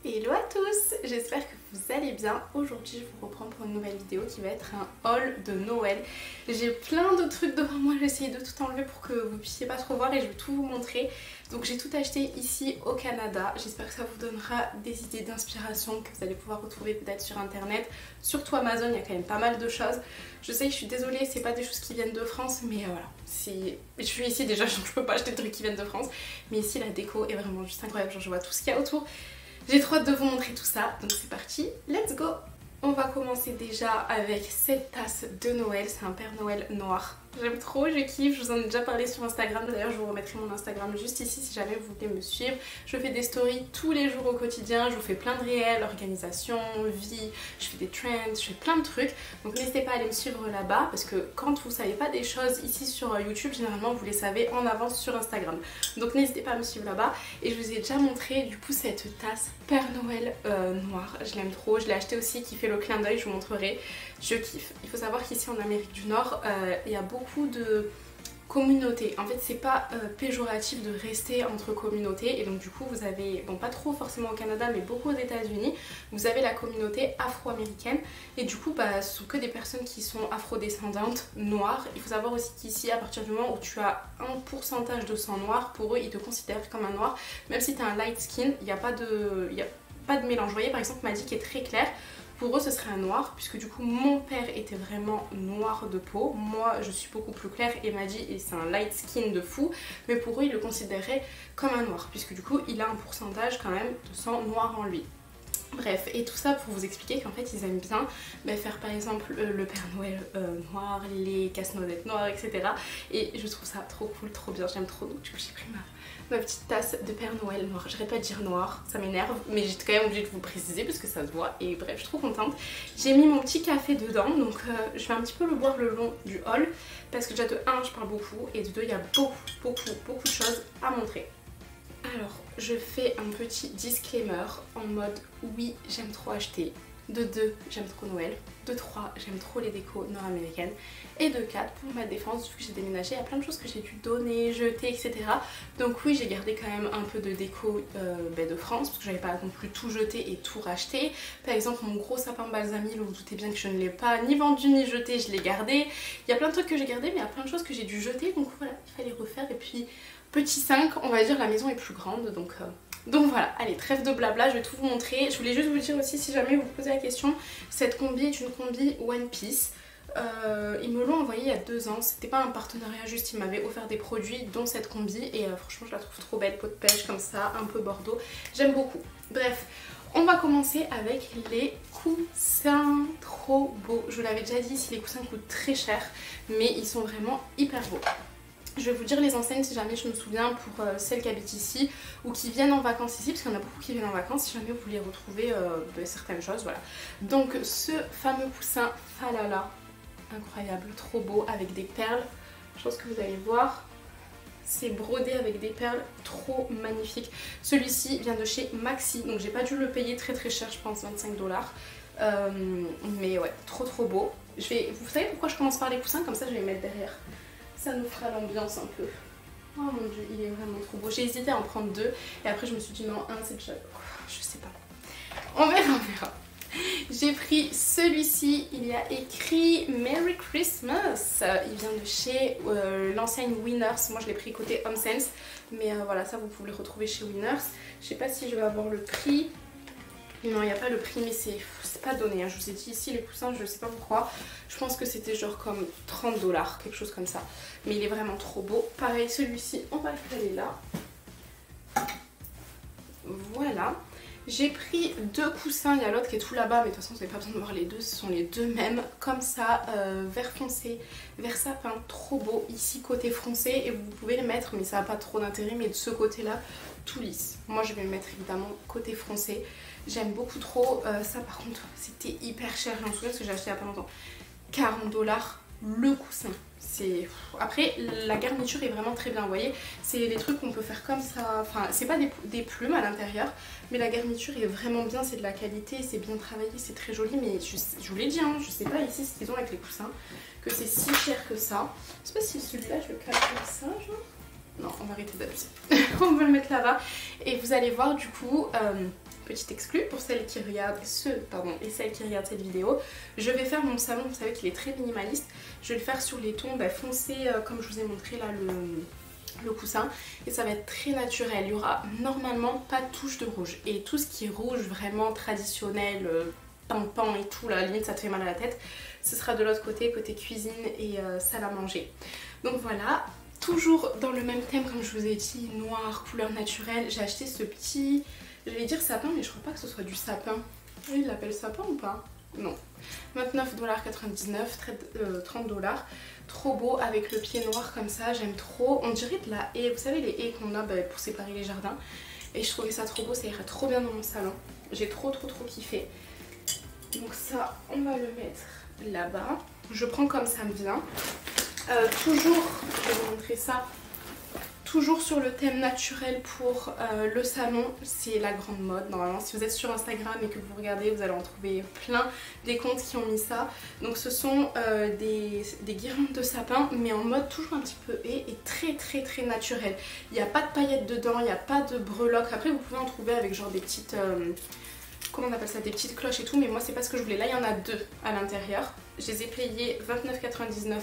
Hello à tous, j'espère que vous allez bien. Aujourd'hui je vous reprends pour une nouvelle vidéo qui va être un haul de Noël. J'ai plein de trucs devant moi, j'ai essayé de tout enlever pour que vous puissiez pas trop voir et je vais tout vous montrer. Donc j'ai tout acheté ici au Canada, j'espère que ça vous donnera des idées d'inspiration que vous allez pouvoir retrouver peut-être sur internet. Surtout Amazon, il y a quand même pas mal de choses. Je sais que je suis désolée, c'est pas des choses qui viennent de France, mais voilà. Je suis ici déjà, donc je peux pas acheter des trucs qui viennent de France. Mais ici la déco est vraiment juste incroyable, genre je vois tout ce qu'il y a autour. J'ai trop hâte de vous montrer tout ça, donc c'est parti, let's go! On va commencer déjà avec cette tasse de Noël, c'est un Père Noël noir. J'aime trop, je kiffe, je vous en ai déjà parlé sur Instagram, d'ailleurs je vous remettrai mon Instagram juste ici si jamais vous voulez me suivre. Je fais des stories tous les jours au quotidien, je vous fais plein de réels, organisation, vie, je fais des trends, je fais plein de trucs. Donc n'hésitez pas à aller me suivre là-bas parce que quand vous savez pas des choses ici sur YouTube, généralement vous les savez en avance sur Instagram. Donc n'hésitez pas à me suivre là-bas et je vous ai déjà montré du coup cette tasse Père Noël noir, je l'aime trop, je l'ai acheté aussi qui fait le clin d'œil, je vous montrerai, je kiffe. Il faut savoir qu'ici en Amérique du Nord, il y a beaucoup de communautés. En fait c'est pas péjoratif de rester entre communautés et donc du coup vous avez, bon pas trop forcément au Canada mais beaucoup aux États-Unis, vous avez la communauté afro-américaine et du coup ce sont que des personnes qui sont afro-descendantes noires. Il faut savoir aussi qu'ici à partir du moment où tu as un pourcentage de sang noir, pour eux ils te considèrent comme un noir, même si tu as un light skin, il n'y a pas de mélange. Vous voyez par exemple Maddy qui est très claire, pour eux ce serait un noir puisque du coup mon père était vraiment noir de peau, moi je suis beaucoup plus claire et Maddy et c'est un light skin de fou, mais pour eux ils le considéraient comme un noir puisque du coup il a un pourcentage quand même de sang noir en lui. Bref, et tout ça pour vous expliquer qu'en fait ils aiment bien faire par exemple le Père Noël noir, les casse-noisette noirs, etc. Et je trouve ça trop cool, trop bien, j'aime trop, donc du coup j'ai pris ma petite tasse de Père Noël noir. J'arrête pas de dire noir, ça m'énerve, mais j'étais quand même obligée de vous préciser parce que ça se voit. Et bref, je suis trop contente. J'ai mis mon petit café dedans, donc je vais un petit peu le boire le long du haul parce que déjà de 1 je parle beaucoup et de 2 il y a beaucoup de choses à montrer. Alors, je fais un petit disclaimer en mode oui, j'aime trop acheter. De 2, j'aime trop Noël. De 3, j'aime trop les décos nord-américaines. Et de 4, pour ma défense, vu que j'ai déménagé, il y a plein de choses que j'ai dû donner, jeter, etc. Donc oui, j'ai gardé quand même un peu de déco de France, parce que j'avais pas non plus tout jeté et tout racheté. Par exemple, mon gros sapin balsamil, vous vous doutez bien que je ne l'ai pas ni vendu ni jeté, je l'ai gardé. Il y a plein de trucs que j'ai gardé, mais il y a plein de choses que j'ai dû jeter, donc voilà, il fallait refaire. Et puis, petit 5, on va dire, la maison est plus grande, donc voilà, allez, trêve de blabla, je vais tout vous montrer. Je voulais juste vous dire aussi, si jamais vous vous posez la question, cette combi est une combi One Piece. Ils me l'ont envoyé il y a 2 ans, c'était pas un partenariat juste, ils m'avaient offert des produits dont cette combi et franchement je la trouve trop belle, peau de pêche comme ça, un peu bordeaux, j'aime beaucoup. Bref, on va commencer avec les coussins, trop beaux. Je vous l'avais déjà dit, ici les coussins coûtent très cher, mais ils sont vraiment hyper beaux. Je vais vous dire les enseignes si jamais je me souviens pour celles qui habitent ici ou qui viennent en vacances ici, parce qu'il y en a beaucoup qui viennent en vacances, si jamais vous voulez retrouver certaines choses, voilà. Donc ce fameux coussin Falala, incroyable, trop beau, avec des perles, je pense que vous allez voir, c'est brodé avec des perles, trop magnifique. Celui-ci vient de chez Maxi, donc j'ai pas dû le payer très cher, je pense 25 $. Mais ouais, trop beau. Vous savez pourquoi je commence par les coussins, comme ça je vais les mettre derrière. Ça nous fera l'ambiance un peu. Oh mon dieu, il est vraiment trop beau. J'ai hésité à en prendre 2 et après je me suis dit non, un c'est déjà... Je sais pas. On verra. J'ai pris celui-ci, il y a écrit Merry Christmas. Il vient de chez l'enseigne Winners. Moi je l'ai pris côté Home Sense. Mais voilà, ça vous pouvez le retrouver chez Winners. Je sais pas si je vais avoir le prix. Non, il n'y a pas le prix, mais c'est pas donné. Hein. Je vous ai dit ici les coussins, je sais pas pourquoi. Je pense que c'était genre comme 30 $, quelque chose comme ça. Mais il est vraiment trop beau. Pareil, celui-ci, on va le caler là. Voilà. J'ai pris 2 coussins, il y a l'autre qui est tout là-bas, mais de toute façon vous n'avez pas besoin de voir les deux, ce sont les deux mêmes, comme ça, vert foncé, vert sapin, trop beau, ici côté foncé, et vous pouvez le mettre, mais ça n'a pas trop d'intérêt, mais de ce côté-là, tout lisse. Moi je vais le mettre évidemment côté foncé, j'aime beaucoup trop, ça par contre c'était hyper cher, j'en souviens parce que j'ai acheté il n'y a pas longtemps, 40 $ le coussin. Après la garniture est vraiment très bien, vous voyez, c'est des trucs qu'on peut faire comme ça, enfin c'est pas des plumes à l'intérieur, mais la garniture est vraiment bien, c'est de la qualité, c'est bien travaillé, c'est très joli, mais je vous l'ai dit, hein, je sais pas ici ce qu'ils ont avec les coussins, que c'est si cher que ça. Je sais pas si celui-là je le cale comme ça, genre. Non, on va arrêter d'abuser. On va le mettre là-bas et vous allez voir du coup, petite exclue pour celles qui regardent et celles qui regardent cette vidéo. Je vais faire mon salon, vous savez qu'il est très minimaliste. Je vais le faire sur les tons foncés comme je vous ai montré là le coussin, et ça va être très naturel. Il y aura normalement pas de touche de rouge, et tout ce qui est rouge vraiment traditionnel, pimpant et tout, là limite ça te fait mal à la tête, ce sera de l'autre côté, côté cuisine et salle à manger. Donc voilà, toujours dans le même thème comme je vous ai dit, noir, couleur naturelle. J'ai acheté ce petit, j'allais dire sapin mais je crois pas que ce soit du sapin. Il l'appelle sapin ou pas? Non. 29,99$, 30$. Trop beau avec le pied noir comme ça, j'aime trop. On dirait de la haie, vous savez les haies qu'on a pour séparer les jardins. Et je trouvais ça trop beau, ça irait trop bien dans mon salon. J'ai trop kiffé. Donc ça, on va le mettre là-bas. Je prends comme ça me vient. Toujours, je vais vous montrer ça. Toujours sur le thème naturel pour le salon, c'est la grande mode. Normalement, si vous êtes sur Instagram et que vous regardez, vous allez en trouver plein des comptes qui ont mis ça. Donc ce sont des guirlandes de sapin, mais en mode toujours un petit peu haie et très naturel. Il n'y a pas de paillettes dedans, il n'y a pas de breloques. Après, vous pouvez en trouver avec genre des petites... comment on appelle ça, des petites cloches et tout, mais moi c'est pas ce que je voulais. Là il y en a deux à l'intérieur. Je les ai payés 29,99$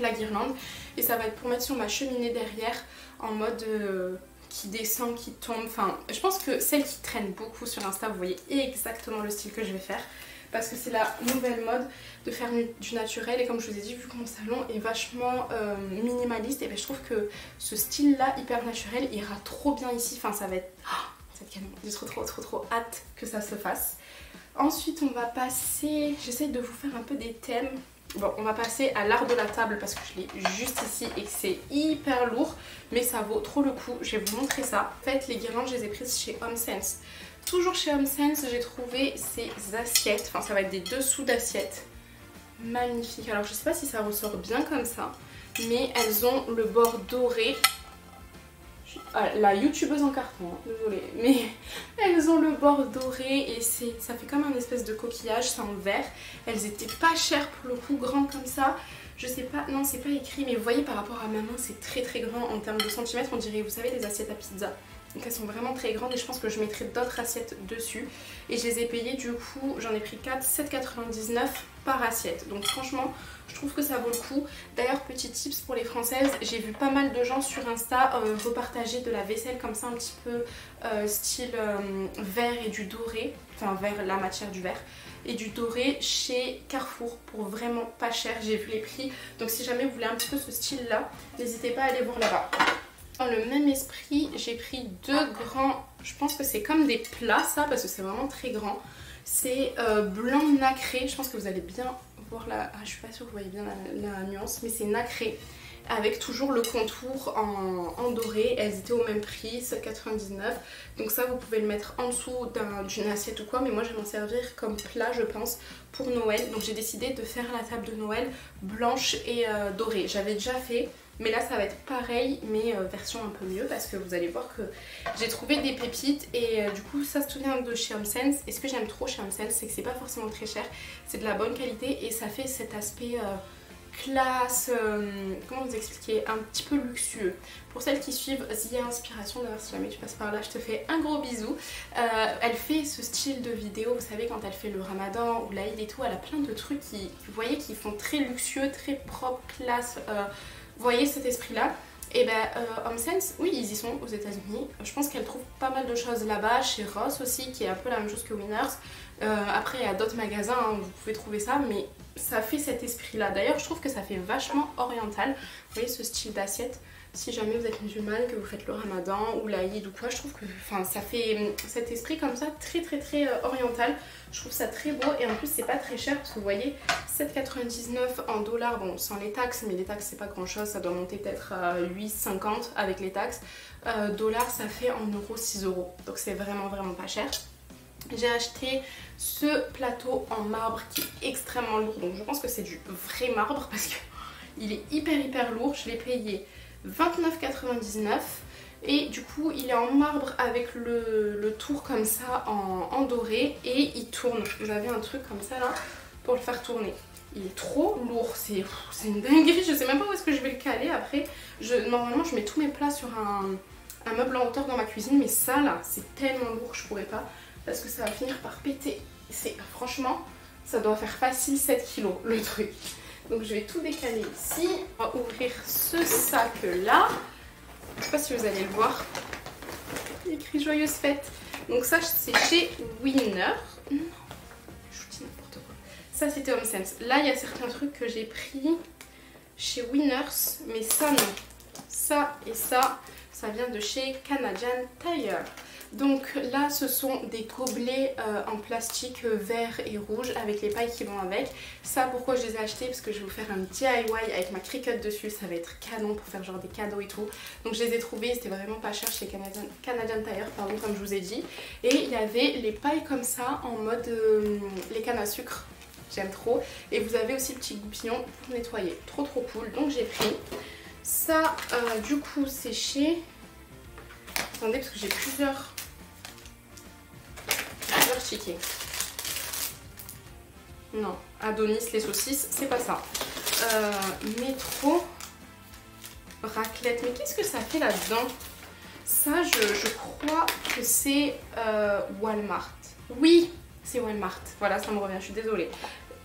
la guirlande, et ça va être pour mettre sur ma cheminée derrière en mode qui descend, qui tombe. Enfin, je pense que celles qui traînent beaucoup sur Insta, vous voyez exactement le style que je vais faire, parce que c'est la nouvelle mode de faire du naturel. Et comme je vous ai dit, vu que mon salon est vachement minimaliste, et ben je trouve que ce style là hyper naturel ira trop bien ici. Enfin ça va être... J'ai trop hâte que ça se fasse. Ensuite on va passer, j'essaie de vous faire un peu des thèmes. Bon, on va passer à l'art de la table parce que je l'ai juste ici et que c'est hyper lourd, mais ça vaut trop le coup. Je vais vous montrer ça. En fait, les guirlandes, je les ai prises chez HomeSense. Toujours chez HomeSense, j'ai trouvé ces assiettes, enfin ça va être des dessous d'assiettes magnifiques. Alors je sais pas si ça ressort bien comme ça, mais elles ont le bord doré. Ah, la youtubeuse en carton, hein, désolée, mais elles ont le bord doré et ça fait comme un espèce de coquillage, c'est en verre. Elles étaient pas chères pour le coup, grandes comme ça. Je sais pas, non c'est pas écrit, mais vous voyez par rapport à ma main c'est très grand en termes de centimètres. On dirait, vous savez, les assiettes à pizza. Donc elles sont vraiment très grandes et je pense que je mettrai d'autres assiettes dessus. Et je les ai payées du coup, j'en ai pris 4, 7,99 par assiette. Donc franchement, je trouve que ça vaut le coup. D'ailleurs, petit tips pour les françaises, j'ai vu pas mal de gens sur Insta repartager de la vaisselle comme ça un petit peu style vert et du doré. Enfin vert, la matière du vert. Et du doré chez Carrefour pour vraiment pas cher, j'ai vu les prix. Donc si jamais vous voulez un petit peu ce style là, n'hésitez pas à aller voir là-bas. Dans le même esprit, j'ai pris deux grands, je pense que c'est comme des plats ça, parce que c'est vraiment très grand. C'est blanc nacré, je pense que vous allez bien voir la... Ah, je suis pas sûre que vous voyez bien la nuance, mais c'est nacré. Avec toujours le contour en doré, elles étaient au même prix, 7,99$. Donc ça vous pouvez le mettre en dessous d'une assiette ou quoi, mais moi je vais m'en servir comme plat je pense pour Noël. Donc j'ai décidé de faire la table de Noël blanche et dorée. J'avais déjà fait, mais là ça va être pareil mais version un peu mieux, parce que vous allez voir que j'ai trouvé des pépites. Et du coup ça se vient de chez HomeSense. Et ce que j'aime trop chez HomeSense, c'est que c'est pas forcément très cher, c'est de la bonne qualité et ça fait cet aspect... classe, comment vous expliquer, un petit peu luxueux. Pour celles qui suivent Zia Inspiration, d'ailleurs si jamais tu passes par là je te fais un gros bisou. Elle fait ce style de vidéo, vous savez, quand elle fait le ramadan ou l'Aïd et tout, elle a plein de trucs qui, vous voyez, qui font très luxueux, très propre, classe, vous voyez cet esprit là. Et ben HomeSense, oui ils y sont aux États-Unis. Je pense qu'elle trouve pas mal de choses là-bas, chez Ross aussi qui est un peu la même chose que Winners. Après il y a d'autres magasins hein, où vous pouvez trouver ça, mais ça fait cet esprit là. D'ailleurs je trouve que ça fait vachement oriental. Vous voyez ce style d'assiette, si jamais vous êtes musulmane, que vous faites le ramadan ou l'Aïd ou quoi, je trouve que ça fait cet esprit comme ça très oriental. Je trouve ça très beau et en plus c'est pas très cher parce que vous voyez 7,99$ en dollars, bon sans les taxes, mais les taxes c'est pas grand chose, ça doit monter peut-être à 8,50$ avec les taxes. Dollars ça fait en euros 6€, donc c'est vraiment pas cher. J'ai acheté ce plateau en marbre qui est extrêmement lourd, donc je pense que c'est du vrai marbre parce qu'il est hyper lourd. Je l'ai payé 29,99€ et du coup il est en marbre avec le tour comme ça en doré et il tourne. Vous avez un truc comme ça là pour le faire tourner. Il est trop lourd, c'est une dinguerie, je sais même pas où est-ce que je vais le caler après. Normalement je mets tous mes plats sur un meuble en hauteur dans ma cuisine, mais ça là, c'est tellement lourd, je pourrais pas, parce que ça va finir par péter. Franchement, ça doit faire facile 7 kilos le truc. Donc je vais tout décaler ici. On va ouvrir ce sac là. Je sais pas si vous allez le voir. Il y a écrit Joyeuse Fête. Donc ça c'est chez Winner. Non, je vous dis n'importe quoi. Ça c'était Home Sense. Là il y a certains trucs que j'ai pris chez Winners, mais ça non. Ça et ça vient de chez Canadian Tire. Donc là ce sont des gobelets en plastique vert et rouge avec les pailles qui vont avec. Ça pourquoi je les ai achetés, parce que je vais vous faire un DIY avec ma Cricut dessus, ça va être canon pour faire genre des cadeaux et tout. Donc je les ai trouvés, c'était vraiment pas cher chez Canadian Tire, pardon, comme je vous ai dit. Et il y avait les pailles comme ça en mode les cannes à sucre, j'aime trop. Et vous avez aussi le petit goupillon pour nettoyer, trop cool. Donc j'ai pris ça, du coup c'est chez... Attendez parce que j'ai plusieurs tickets. Non, Adonis, les saucisses, c'est pas ça. Métro, raclette. Mais qu'est-ce que ça fait là-dedans? Ça, je crois que c'est Walmart. Oui, c'est Walmart. Voilà, ça me revient, je suis désolée.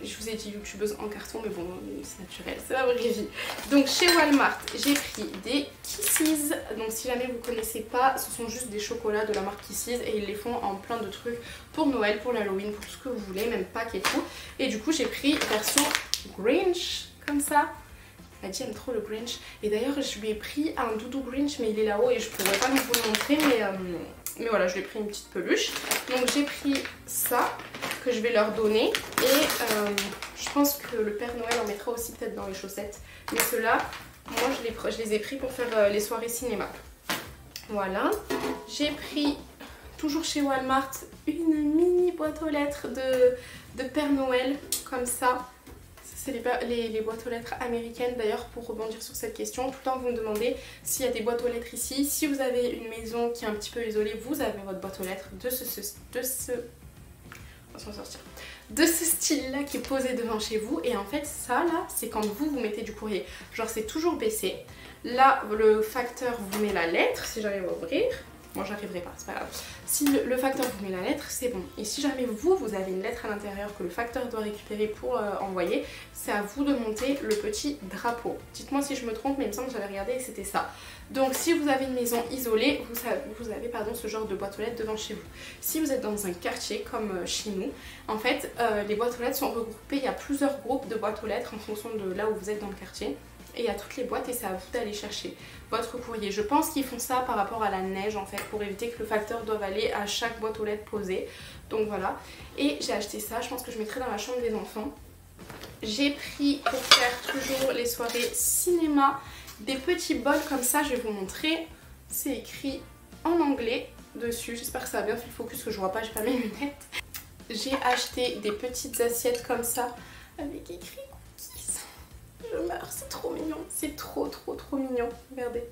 Je vous ai dit youtubeuse en carton, mais bon, c'est naturel, c'est la vraie vie. Donc chez Walmart, j'ai pris des Kisses. Donc si jamais vous connaissez pas, ce sont juste des chocolats de la marque Kisses et ils les font en plein de trucs pour Noël, pour l'Halloween, pour tout ce que vous voulez, même Pâques et tout. Et du coup j'ai pris version Grinch, comme ça. Elle dit, j'aime trop le Grinch. Et d'ailleurs je lui ai pris un doudou Grinch, mais il est là-haut et je pourrais pas vous le montrer, mais voilà, je lui ai pris une petite peluche. Donc j'ai pris ça que je vais leur donner et je pense que le Père Noël en mettra aussi peut-être dans les chaussettes. Mais ceux-là, moi je les ai pris pour faire les soirées cinéma. Voilà. J'ai pris, toujours chez Walmart, une mini boîte aux lettres de Père Noël, comme ça. C'est les boîtes aux lettres américaines. D'ailleurs, pour rebondir sur cette question, tout le temps vous me demandez s'il y a des boîtes aux lettres ici. Si vous avez une maison qui est un petit peu isolée, vous avez votre boîte aux lettres de ce style là qui est posé devant chez vous. Et en fait ça là, c'est quand vous mettez du courrier, genre c'est toujours baissé. Là le facteur vous met la lettre, si j'arrive à ouvrir. Moi j'arriverai pas, c'est pas grave. Si le facteur vous met la lettre, c'est bon. Et si jamais vous avez une lettre à l'intérieur que le facteur doit récupérer pour envoyer, c'est à vous de monter le petit drapeau. Dites-moi si je me trompe, mais il me semble que j'avais regardé et c'était ça. Donc si vous avez une maison isolée, vous avez ce genre de boîte aux lettres devant chez vous. Si vous êtes dans un quartier comme chez nous, en fait les boîtes aux lettres sont regroupées, il y a plusieurs groupes de boîtes aux lettres en fonction de là où vous êtes dans le quartier. Et il y a toutes les boîtes et c'est à vous d'aller chercher votre courrier. Je pense qu'ils font ça par rapport à la neige en fait, pour éviter que le facteur doive aller à chaque boîte aux lettres posée. Donc voilà. Et j'ai acheté ça, je pense que je mettrai dans la chambre des enfants. J'ai pris pour faire toujours les soirées cinéma des petits bols comme ça, je vais vous montrer. C'est écrit en anglais dessus, j'espère que ça a bien fait le focus, que je vois pas, j'ai pas mes lunettes. J'ai acheté des petites assiettes comme ça avec écrit cookies. Je meurs, c'est trop mignon, c'est trop mignon, regardez.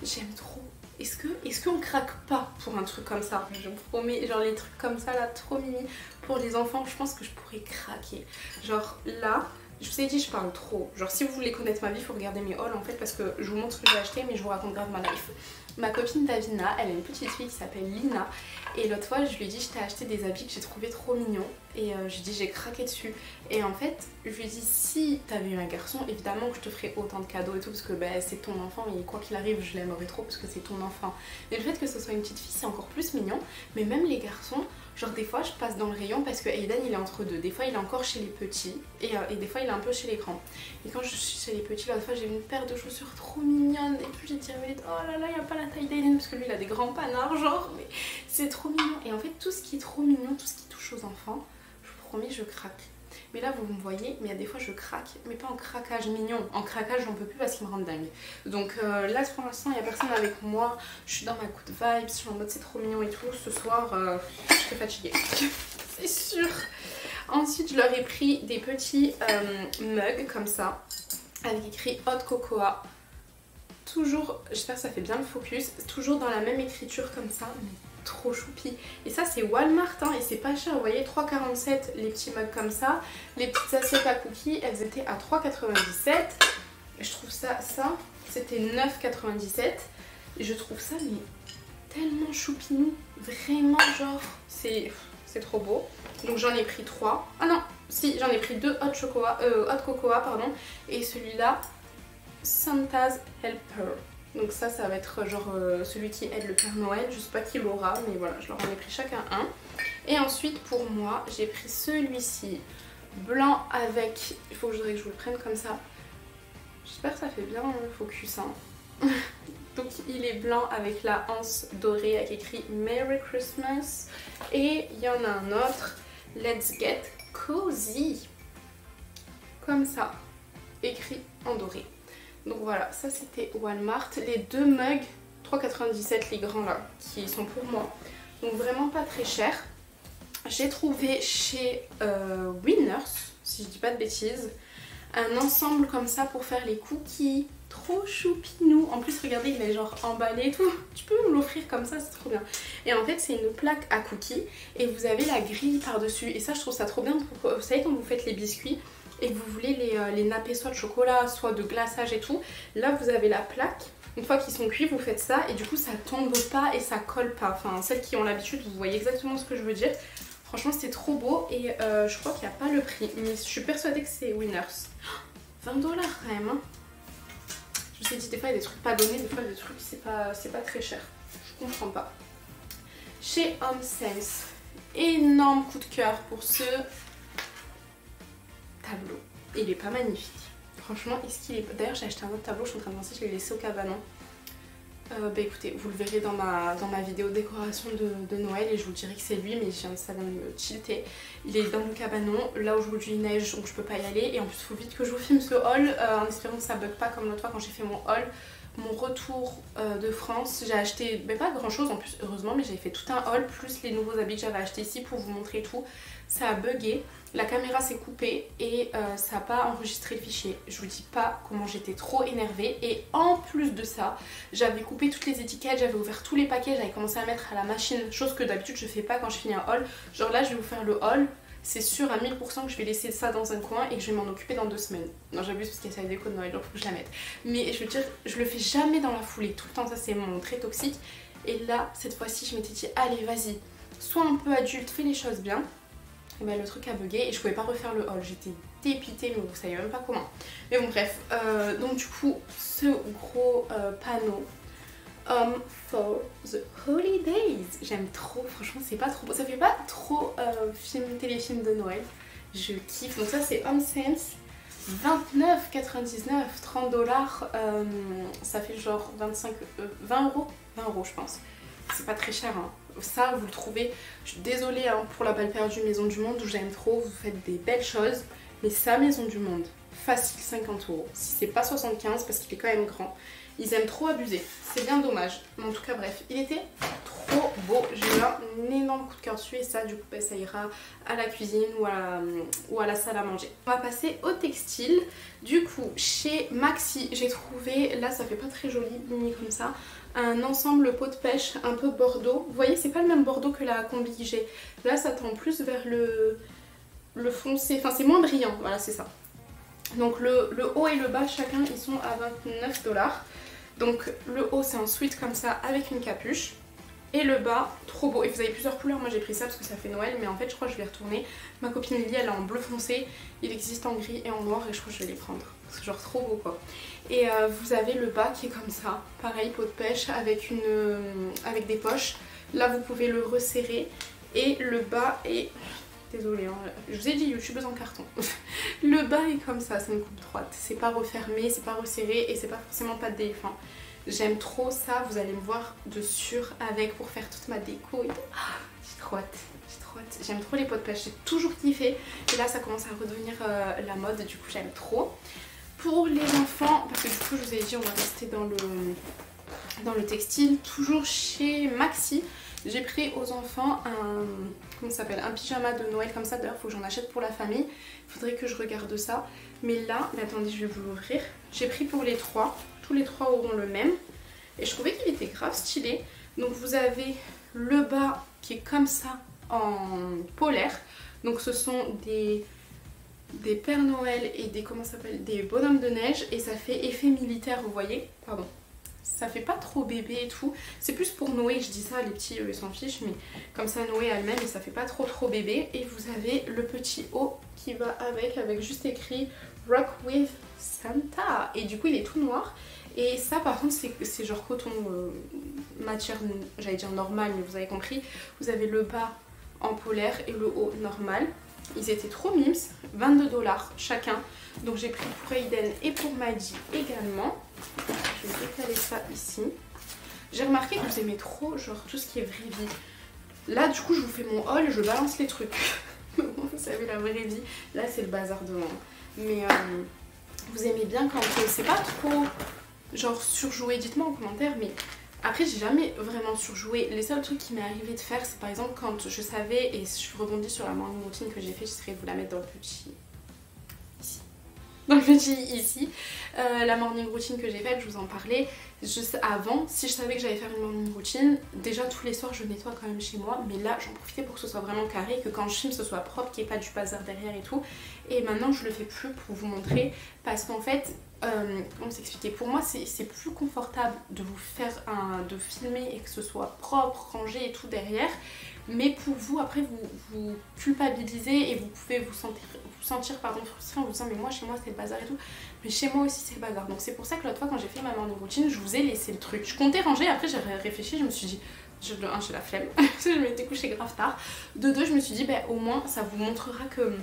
J'aime trop. Est-ce qu'on craque pas pour un truc comme ça? Je vous promets, genre les trucs comme ça là, trop mimi. Pour les enfants, je pense que je pourrais craquer. Genre là, je vous ai dit, je parle trop. Genre si vous voulez connaître ma vie, il faut regarder mes hauls en fait, parce que je vous montre ce que j'ai acheté, mais je vous raconte grave ma life. Ma copine Davina, elle a une petite fille qui s'appelle Lina. Et l'autre fois, je lui ai dit, je t'ai acheté des habits que j'ai trouvé trop mignons. Et je lui ai dit, j'ai craqué dessus. Et en fait, je lui ai dit, si t'avais eu un garçon, évidemment que je te ferais autant de cadeaux et tout, parce que bah, c'est ton enfant et quoi qu'il arrive, je l'aimerais trop parce que c'est ton enfant. Mais le fait que ce soit une petite fille, c'est encore plus mignon. Mais même les garçons, genre des fois, je passe dans le rayon parce que Aiden, il est entre deux. Des fois, il est encore chez les petits et des fois, il est un peu chez les grands. Et quand je suis chez les petits, l'autre fois, j'ai vu une paire de chaussures trop mignonnes. Et puis j'ai dit, oh là là, il n'y a pas la taille d'Aiden parce que lui, il a des grands panards, genre, mais c'est trop mignon. Et en fait, tout ce qui est trop mignon, tout ce qui touche aux enfants, je vous promets, je craque. Mais là vous me voyez, mais il y a des fois je craque, mais pas en craquage mignon, en craquage j'en peux plus parce qu'il me rend dingue. Donc là pour l'instant il n'y a personne avec moi, je suis dans ma good vibes, je suis en mode c'est trop mignon et tout. Ce soir je suis fatiguée, c'est sûr. Ensuite je leur ai pris des petits mugs comme ça, avec écrit Hot Cocoa. Toujours, j'espère que ça fait bien le focus, toujours dans la même écriture comme ça, mais trop choupi. Et ça c'est Walmart hein, et c'est pas cher, vous voyez, 3,47 les petits mugs comme ça. Les petites assiettes à cookies, elles étaient à 3,97. Je trouve ça c'était 9,97. Et je trouve ça mais tellement choupinou, vraiment genre c'est trop beau. Donc j'en ai pris 3. Ah non, si j'en ai pris 2 hot cocoa pardon. Et celui-là Santa's Helper. Donc ça va être genre celui qui aide le Père Noël. Je sais pas qui l'aura mais voilà, je leur en ai pris chacun un. Et ensuite pour moi j'ai pris celui-ci blanc avec, il faut que je vous le prenne comme ça. J'espère que ça fait bien le focus hein. Donc il est blanc avec la anse dorée avec écrit Merry Christmas. Et il y en a un autre, Let's Get Cozy. Comme ça, écrit en doré. Donc voilà, ça c'était Walmart. Les 2 mugs, 3,97 les grands là, qui sont pour moi. Donc vraiment pas très cher. J'ai trouvé chez Winners, si je dis pas de bêtises, un ensemble comme ça pour faire les cookies. Trop choupinou. En plus regardez, il est genre emballé et tout. Tu peux me l'offrir comme ça, c'est trop bien. Et en fait c'est une plaque à cookies et vous avez la grille par dessus. Et ça je trouve ça trop bien pour, vous savez quand vous faites les biscuits et que vous voulez les napper soit de chocolat, soit de glaçage et tout. Là vous avez la plaque. Une fois qu'ils sont cuits, vous faites ça et du coup ça tombe pas et ça colle pas. Enfin celles qui ont l'habitude, vous voyez exactement ce que je veux dire. Franchement c'est trop beau et je crois qu'il n'y a pas le prix. Mais je suis persuadée que c'est Winners. 20$ quand même hein. Je me suis dit des fois il y a des trucs pas donnés, des fois des trucs c'est pas très cher. Je comprends pas. Chez Home Sense, énorme coup de cœur pour ce tableau. Il est pas magnifique. Franchement, est-ce qu'il est... D'ailleurs j'ai acheté un autre tableau, je suis en train de penser, je l'ai laissé au cabanon. Bah écoutez, vous le verrez dans ma vidéo décoration de Noël et je vous dirai que c'est lui, mais ça va me tilter. Il est dans mon cabanon, là aujourd'hui il neige donc je peux pas y aller et en plus il faut vite que je vous filme ce haul en espérant que ça bug pas comme l'autre fois quand j'ai fait mon haul. Mon retour de France, j'ai acheté pas grand chose en plus heureusement, mais j'avais fait tout un haul plus les nouveaux habits que j'avais achetés ici pour vous montrer tout. Ça a bugué, la caméra s'est coupée et ça n'a pas enregistré le fichier. Je vous dis pas comment j'étais trop énervée et en plus de ça, j'avais coupé toutes les étiquettes, j'avais ouvert tous les paquets, j'avais commencé à mettre à la machine, chose que d'habitude je fais pas quand je finis un haul. Genre là je vais vous faire le haul. C'est sûr à 1000% que je vais laisser ça dans un coin et que je vais m'en occuper dans 2 semaines. Non j'abuse parce qu'il y a sa déco de Noël donc faut que je la mette. Mais je veux dire, je le fais jamais dans la foulée, tout le temps ça c'est mon trait toxique. Et là, cette fois-ci je m'étais dit allez vas-y, sois un peu adulte, fais les choses bien. Et ben le truc a bugué et je pouvais pas refaire le haul, j'étais dépitée mais vous savez même pas comment. Mais bon bref, donc du coup ce gros panneau for the holidays, j'aime trop, franchement c'est pas trop beau, ça fait pas trop téléfilm de Noël, je kiffe. Donc ça c'est Home Sense, 29,99, 30$, ça fait genre 20 euros je pense, c'est pas très cher hein. Ça vous le trouvez, je suis désolée hein, pour la balle perdue Maison du Monde où j'aime trop, vous faites des belles choses, mais ça Maison du Monde, facile 50€, si c'est pas 75 parce qu'il est quand même grand. Ils aiment trop abuser, c'est bien dommage. Mais en tout cas bref, il était trop beau. J'ai eu un énorme coup de cœur dessus et ça du coup bah, ça ira à la cuisine ou à la salle à manger. On va passer au textile. Du coup chez Maxi j'ai trouvé, là ça fait pas très joli, mini comme ça, un ensemble peau de pêche un peu bordeaux. Vous voyez c'est pas le même bordeaux que la combi que j'ai. Là ça tend plus vers le foncé, enfin c'est moins brillant, voilà c'est ça. Donc le haut et le bas chacun ils sont à 29$. Donc le haut c'est un sweat comme ça avec une capuche. Et le bas, trop beau. Et vous avez plusieurs couleurs, moi j'ai pris ça parce que ça fait Noël. Mais en fait je crois que je vais retourner. Ma copine Lily elle est en bleu foncé. Il existe en gris et en noir et je crois que je vais les prendre. C'est genre trop beau quoi. Et vous avez le bas qui est comme ça. Pareil, peau de pêche avec des poches. Là vous pouvez le resserrer. Et le bas est... Désolée, hein. Je vous ai dit youtubeuse en carton. Le bas est comme ça, c'est une coupe droite. C'est pas refermé, c'est pas resserré et c'est pas forcément pas de défend. J'aime trop ça, vous allez me voir de sur avec pour faire toute ma déco et tout. Ah, j'ai trop hâte, j'ai trop hâte. J'aime trop les pots de pêche, j'ai toujours kiffé. Et là ça commence à redevenir la mode, du coup j'aime trop. Pour les enfants, parce que du coup je vous ai dit on va rester dans le textile, toujours chez Maxi. J'ai pris aux enfants un pyjama de Noël comme ça, d'ailleurs il faut que j'en achète pour la famille, il faudrait que je regarde ça. Mais là, mais attendez je vais vous l'ouvrir, j'ai pris pour les trois, tous les trois auront le même. Et je trouvais qu'il était grave stylé. Donc vous avez le bas qui est comme ça en polaire, donc ce sont des Pères Noël et des, comment ça s'appelle, des bonhommes de neige et ça fait effet militaire, vous voyez, pardon. ça fait pas trop bébé et tout. C'est plus pour Noé, je dis ça, les petits ils s'en fichent, mais comme ça Noé elle-même et ça fait pas trop bébé. Et vous avez le petit haut qui va avec juste écrit Rock with Santa. Et du coup il est tout noir. Et ça par contre c'est genre coton matière, j'allais dire normale, mais vous avez compris. Vous avez le bas en polaire et le haut normal. Ils étaient trop mimes, 22 $ chacun. Donc j'ai pris pour Aiden et pour Maddy également. Je vais décaler ça ici. J'ai remarqué que vous aimez trop genre tout ce qui est vraie vie. Là du coup je vous fais mon haul, je balance les trucs. Vous savez la vraie vie, là c'est le bazar devant. Mais vous aimez bien quand c'est pas trop genre surjoué, dites-moi en commentaire. Mais après j'ai jamais vraiment surjoué. Les seuls trucs qui m'est arrivé de faire c'est par exemple quand je savais, et je rebondis sur la morning routine que j'ai fait, j'essaierai de vous la mettre dans le petit ici. Dans le petit ici, la morning routine que j'ai faite, je vous en parlais. Avant, si je savais que j'allais faire une morning routine, déjà tous les soirs je nettoie quand même chez moi, mais là j'en profitais pour que ce soit vraiment carré, que quand je filme ce soit propre, qu'il n'y ait pas du bazar derrière et tout. Et maintenant je le fais plus pour vous montrer, parce qu'en fait, comment s'expliquer, pour moi c'est plus confortable de vous faire de filmer et que ce soit propre, rangé et tout derrière. Mais pour vous, après vous culpabilisez et vous pouvez vous sentir frustré en vous disant mais moi chez moi c'est le bazar et tout. Mais chez moi aussi c'est le bazar. Donc c'est pour ça que l'autre fois quand j'ai fait ma morning routine, je vous ai laissé le truc. Je comptais ranger, après j'ai réfléchi, je me suis dit, de 1 j'ai la flemme, parce que je m'étais couchée grave tard. De 2 je me suis dit bah au moins ça vous montrera que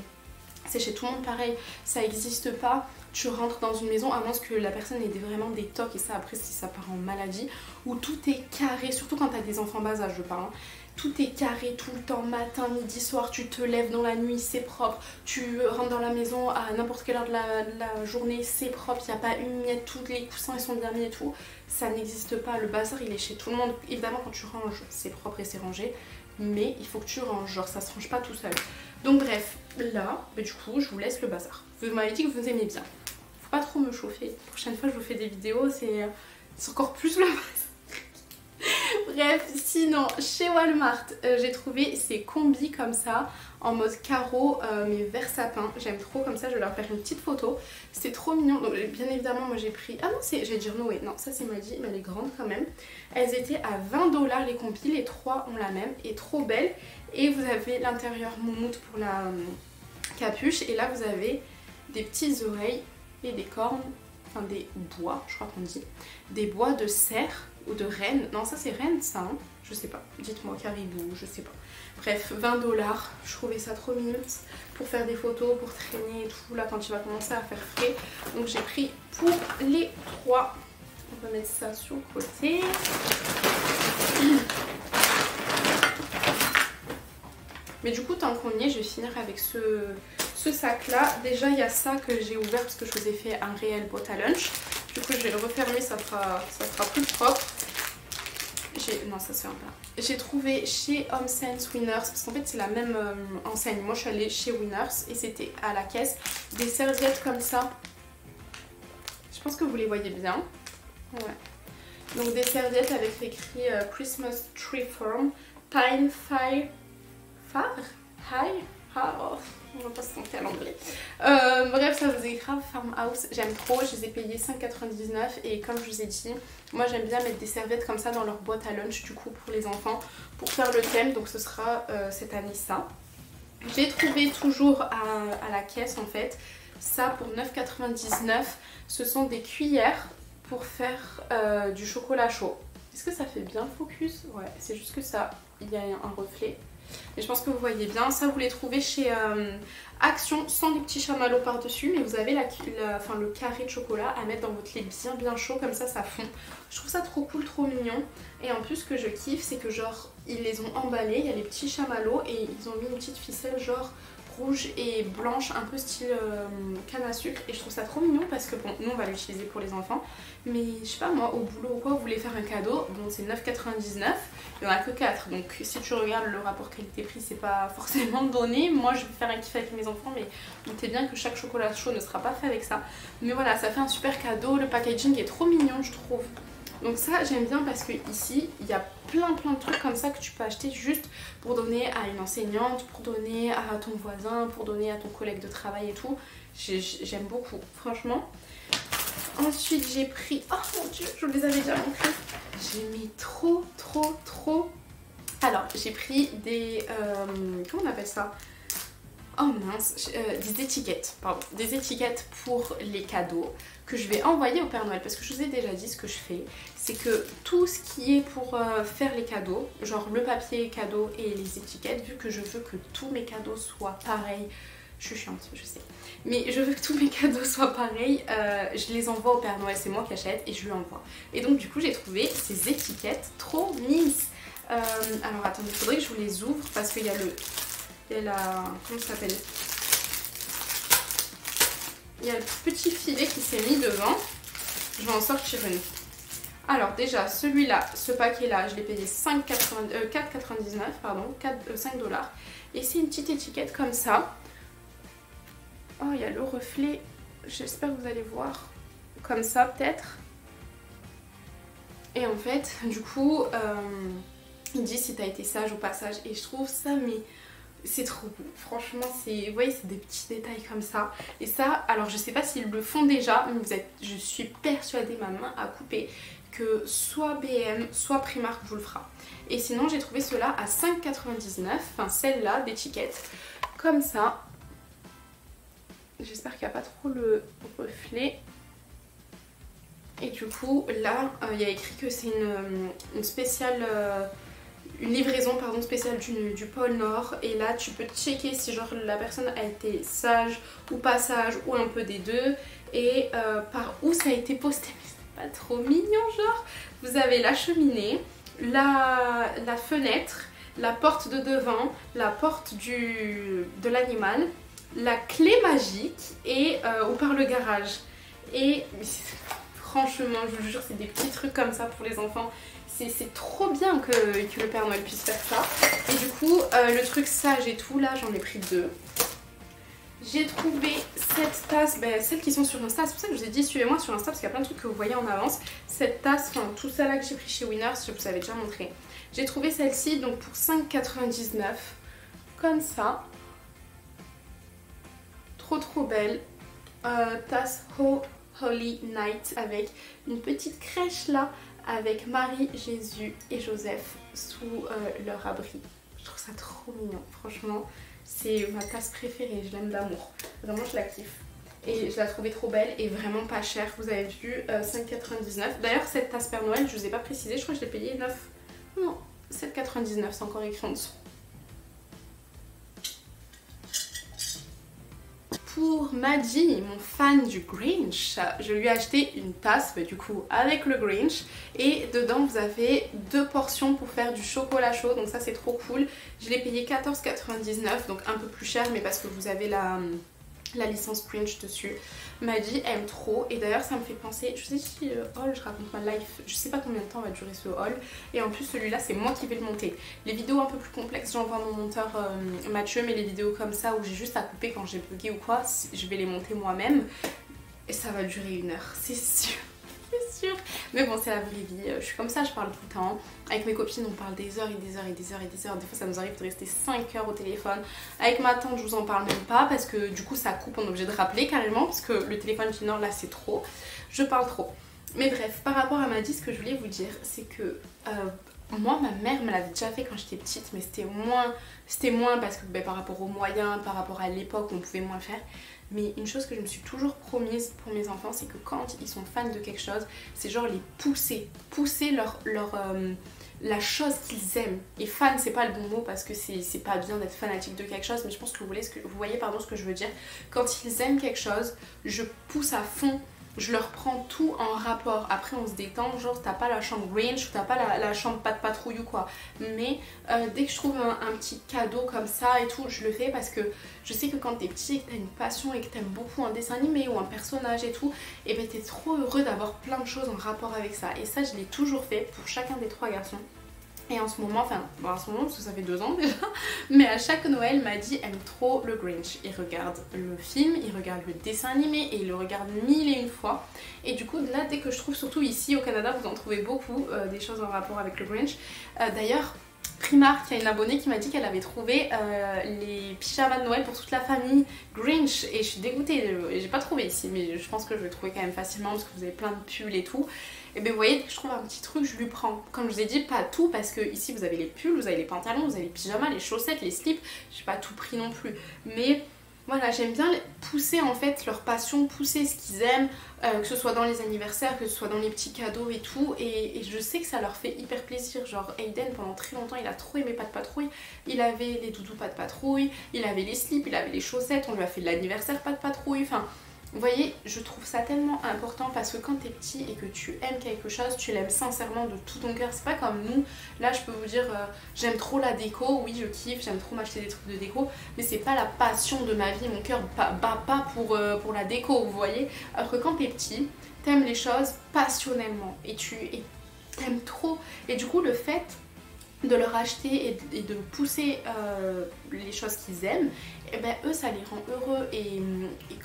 c'est chez tout le monde pareil, ça existe pas. Tu rentres dans une maison, à moins que la personne ait vraiment des tocs, et ça après si ça part en maladie, où tout est carré, surtout quand t'as des enfants bas âge je parle. Tout est carré tout le temps, matin, midi, soir, tu te lèves dans la nuit, c'est propre. Tu rentres dans la maison à n'importe quelle heure de la journée, c'est propre, il n'y a pas une miette, tous les coussins ils sont bien mis et tout. Ça n'existe pas, le bazar il est chez tout le monde. Évidemment quand tu ranges, c'est propre et c'est rangé, mais il faut que tu ranges, genre ça se range pas tout seul. Donc bref, là, bah, du coup je vous laisse le bazar. Vous m'avez dit que vous aimez bien. Faut pas trop me chauffer, la prochaine fois je vous fais des vidéos, c'est encore plus le bazar. Bref, sinon chez Walmart j'ai trouvé ces combis comme ça en mode carreau mais vert sapin. J'aime trop, comme ça je vais leur faire une petite photo. C'est trop mignon. Donc bien évidemment moi j'ai pris, ah non c'est, j'allais dire Noé, non ça c'est Maddy mais elle est grande quand même. Elles étaient à 20 $ les combis, les 3 ont la même et trop belle. Et vous avez l'intérieur moumoute pour la capuche et là vous avez des petites oreilles et des cornes, enfin des bois je crois qu'on dit, des bois de cerf ou de renne, non ça c'est renne ça hein, je sais pas, dites-moi, caribou, je sais pas. Bref, 20 $, je trouvais ça trop mignon pour faire des photos, pour traîner et tout, là quand il va commencer à faire frais. Donc j'ai pris pour les 3. On va mettre ça sur le côté. Mais du coup tant qu'on y est, je vais finir avec ce sac là. Déjà il y a ça que j'ai ouvert parce que je vous ai fait un réel boîte à lunch. Du coup je vais le refermer, ça sera plus propre. Non ça se ferme pas. J'ai trouvé chez Home Sense Winners, parce qu'en fait c'est la même enseigne. Moi je suis allée chez Winners et c'était à la caisse des serviettes comme ça. Je pense que vous les voyez bien. Ouais. Donc des serviettes avec écrit Christmas Tree Farm, Pine Fire. On va pas se tenter à l'anglais. Bref, ça vous est grave Farmhouse. J'aime trop. Je les ai payés 5,99 et comme je vous ai dit, moi j'aime bien mettre des serviettes comme ça dans leur boîte à lunch du coup pour les enfants, pour faire le thème. Donc ce sera cette année ça. J'ai trouvé toujours à la caisse en fait ça pour 9,99. Ce sont des cuillères pour faire du chocolat chaud. Est-ce que ça fait bien focus? Ouais, c'est juste que ça, il y a un reflet. Et je pense que vous voyez bien, ça vous les trouvez chez Action sans les petits chamallows par dessus, mais vous avez le carré de chocolat à mettre dans votre lait bien chaud, comme ça ça fond. Je trouve ça trop cool, trop mignon. Et en plus ce que je kiffe c'est que genre ils les ont emballés, il y a les petits chamallows et ils ont mis une petite ficelle genre rouge et blanche, un peu style canne à sucre, et je trouve ça trop mignon parce que bon, nous on va l'utiliser pour les enfants, mais je sais pas moi, au boulot ou quoi, vous voulez faire un cadeau, bon c'est 9,99, il y en a que 4, donc si tu regardes le rapport qualité-prix c'est pas forcément donné. Moi je vais faire un kiff avec mes enfants, mais notez bien que chaque chocolat chaud ne sera pas fait avec ça, mais voilà, ça fait un super cadeau, le packaging est trop mignon je trouve. Donc ça j'aime bien parce que ici il y a plein de trucs comme ça que tu peux acheter juste pour donner à une enseignante, pour donner à ton voisin, pour donner à ton collègue de travail et tout. J'aime beaucoup franchement. Ensuite j'ai pris, oh mon dieu, je vous les avais déjà montrés. J'ai mis trop. Alors j'ai pris des, comment on appelle ça? Oh mince, des étiquettes, pardon, des étiquettes pour les cadeaux que je vais envoyer au Père Noël, parce que je vous ai déjà dit ce que je fais, c'est que tout ce qui est pour faire les cadeaux, genre le papier cadeau et les étiquettes, vu que je veux que tous mes cadeaux soient pareils, je suis chiante, je sais, mais je veux que tous mes cadeaux soient pareils, je les envoie au Père Noël, c'est moi qui achète et je lui envoie. Et donc du coup j'ai trouvé ces étiquettes trop mimes. Alors attendez, il faudrait que je vous les ouvre parce qu'il y a le... Il y a la... Comment ça s'appelle? Il y a le petit filet qui s'est mis devant. Je vais en sortir une. Alors déjà, celui-là, ce paquet-là, je l'ai payé 4,99, pardon, 5 $. Et c'est une petite étiquette comme ça. Oh, il y a le reflet. J'espère que vous allez voir. Comme ça, peut-être. Et en fait, du coup, il dit si t'as été sage au passage. Et je trouve ça, mais... c'est trop beau, franchement, vous voyez, c'est des petits détails comme ça. Et ça, alors je sais pas s'ils le font déjà, mais je suis persuadée, ma main à couper, que soit BM, soit Primark vous le fera. Et sinon, j'ai trouvé cela à 5,99, enfin celle-là d'étiquette, comme ça. J'espère qu'il n'y a pas trop le reflet. Et du coup, là, il y a écrit que c'est une spéciale... une livraison pardon, spéciale du pôle Nord, et là tu peux checker si genre la personne a été sage ou pas sage ou un peu des deux, et par où ça a été posté. Mais c'est pas trop mignon, genre vous avez la cheminée, la fenêtre, la porte de devant, la porte de l'animal, la clé magique et ou par le garage. Et franchement je vous jure, c'est des petits trucs comme ça pour les enfants. C'est trop bien que le Père Noël puisse faire ça. Et du coup, le truc sage et tout, là, j'en ai pris 2. J'ai trouvé cette tasse, celles qui sont sur Insta. C'est pour ça que je vous ai dit, suivez-moi sur Insta, parce qu'il y a plein de trucs que vous voyez en avance. Cette tasse, enfin, tout ça là que j'ai pris chez Winners, je vous avais déjà montré. J'ai trouvé celle-ci, donc pour 5,99. Comme ça. Trop belle. Tasse Holy Night avec une petite crèche là, avec Marie, Jésus et Joseph sous leur abri. Je trouve ça trop mignon, franchement. C'est ma tasse préférée, je l'aime d'amour. Vraiment, je la kiffe. Et je la trouvais trop belle et vraiment pas chère. Vous avez vu, 5,99. D'ailleurs, cette tasse Père Noël, je vous ai pas précisé, je crois que je l'ai payée 9... Non, 7,99, c'est encore écrit en dessous. Pour Maddy, mon fan du Grinch, je lui ai acheté une tasse, du coup avec le Grinch, et dedans vous avez 2 portions pour faire du chocolat chaud, donc ça c'est trop cool. Je l'ai payé 14,99, donc un peu plus cher, mais parce que vous avez la licence Grinch dessus. Maddy aime trop, et d'ailleurs ça me fait penser, je sais si le haul, je raconte ma life, je sais pas combien de temps va durer ce haul, et en plus celui-là c'est moi qui vais le monter. Les vidéos un peu plus complexes, j'envoie mon monteur Mathieu, mais les vidéos comme ça où j'ai juste à couper quand j'ai bugué ou quoi, je vais les monter moi-même, et ça va durer 1 heure, c'est sûr. C'est sûr. Mais bon, c'est la vraie vie, je suis comme ça, je parle tout le temps. Avec mes copines, on parle des heures et des heures et des heures et des heures. Des fois, ça nous arrive de rester 5 heures au téléphone. Avec ma tante, je vous en parle même pas parce que du coup, ça coupe, on est obligé de rappeler carrément parce que le téléphone qui nord là, c'est trop. Je parle trop. Mais bref, par rapport à Maddy, ce que je voulais vous dire, c'est que moi, ma mère me l'avait déjà fait quand j'étais petite, mais c'était moins parce que par rapport aux moyens, par rapport à l'époque, on pouvait moins faire. Mais une chose que je me suis toujours promise pour mes enfants, c'est que quand ils sont fans de quelque chose, c'est genre les pousser la chose qu'ils aiment. Et fan, c'est pas le bon mot parce que c'est pas bien d'être fanatique de quelque chose, mais je pense que vous voyez ce que je veux dire. Quand ils aiment quelque chose, je pousse à fond. Je leur prends tout en rapport. Après on se détend, genre t'as pas la chambre Grinch ou t'as pas la chambre pas de patrouille ou quoi. Mais dès que je trouve un petit cadeau comme ça et tout, je le fais parce que je sais que quand t'es petit et que t'as une passion et que t'aimes beaucoup un dessin animé ou un personnage et tout, et ben t'es trop heureux d'avoir plein de choses en rapport avec ça. Et ça je l'ai toujours fait pour chacun des 3 garçons. Et en ce moment, parce que ça fait 2 ans déjà, mais à chaque Noël, Maddy aime trop le Grinch. Il regarde le film, il regarde le dessin animé et il le regarde 1001 fois. Et du coup, là, dès que je trouve, surtout ici au Canada, vous en trouvez beaucoup des choses en rapport avec le Grinch. D'ailleurs, Primark, il y a une abonnée qui m'a dit qu'elle avait trouvé les pyjamas de Noël pour toute la famille Grinch et je suis dégoûtée, j'ai pas trouvé ici mais je pense que je vais trouver quand même facilement parce que vous avez plein de pulls et tout. Et bien vous voyez, je trouve un petit truc, je lui prends. Comme je vous ai dit, pas tout parce que ici vous avez les pulls, vous avez les pantalons, vous avez les pyjamas, les chaussettes, les slips, j'ai pas tout pris non plus. Mais voilà, j'aime bien pousser en fait leur passion, pousser ce qu'ils aiment, que ce soit dans les anniversaires, que ce soit dans les petits cadeaux et tout. Et je sais que ça leur fait hyper plaisir. Genre Aiden, pendant très longtemps, il a trop aimé Pas de Patrouille. Il avait les doudous Pas de Patrouille, il avait les slips, il avait les chaussettes, on lui a fait de l'anniversaire Pas de Patrouille. Enfin, vous voyez, je trouve ça tellement important parce que quand t'es petit et que tu aimes quelque chose, tu l'aimes sincèrement de tout ton cœur. C'est pas comme nous, là je peux vous dire, j'aime trop la déco, oui je kiffe, j'aime trop m'acheter des trucs de déco, mais c'est pas la passion de ma vie, mon cœur bat pas pour la déco, vous voyez. Alors que quand t'es petit, t'aimes les choses passionnellement et tu aimes trop. Et du coup le fait de leur acheter et de pousser les choses qu'ils aiment, et ben eux ça les rend heureux et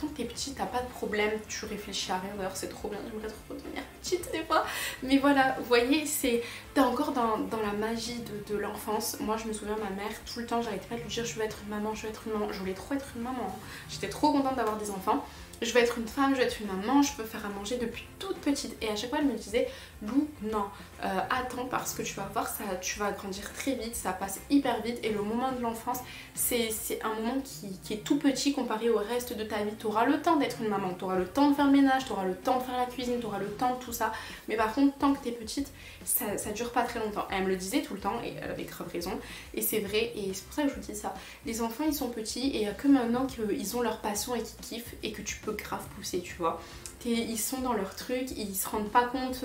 quand t'es petit t'as pas de problème, tu réfléchis à rien, d'ailleurs c'est trop bien, j'aimerais trop devenir petite des fois, mais voilà, vous voyez, t'es encore dans la magie de l'enfance. Moi je me souviens, ma mère tout le temps, j'arrêtais pas de lui dire je veux être une maman, je veux être une maman, je voulais trop être une maman, hein. J'étais trop contente d'avoir des enfants. Je veux être une femme, je veux être une maman, je peux faire à manger depuis toute petite. Et à chaque fois elle me disait, Lou, non, attends parce que tu vas voir, ça, tu vas grandir très vite, ça passe hyper vite. Et le moment de l'enfance, c'est un moment qui est tout petit comparé au reste de ta vie. Tu auras le temps d'être une maman, tu auras le temps de faire le ménage, tu auras le temps de faire la cuisine, tu auras le temps de tout ça. Mais par contre, tant que tu es petite, ça dure pas très longtemps. Elle me le disait tout le temps et elle avait grave raison. Et c'est vrai, et c'est pour ça que je vous dis ça. Les enfants, ils sont petits et que maintenant qu'ils ont leur passion et qu'ils kiffent et que tu peux grave pousser, tu vois. Ils sont dans leur truc, ils se rendent pas compte,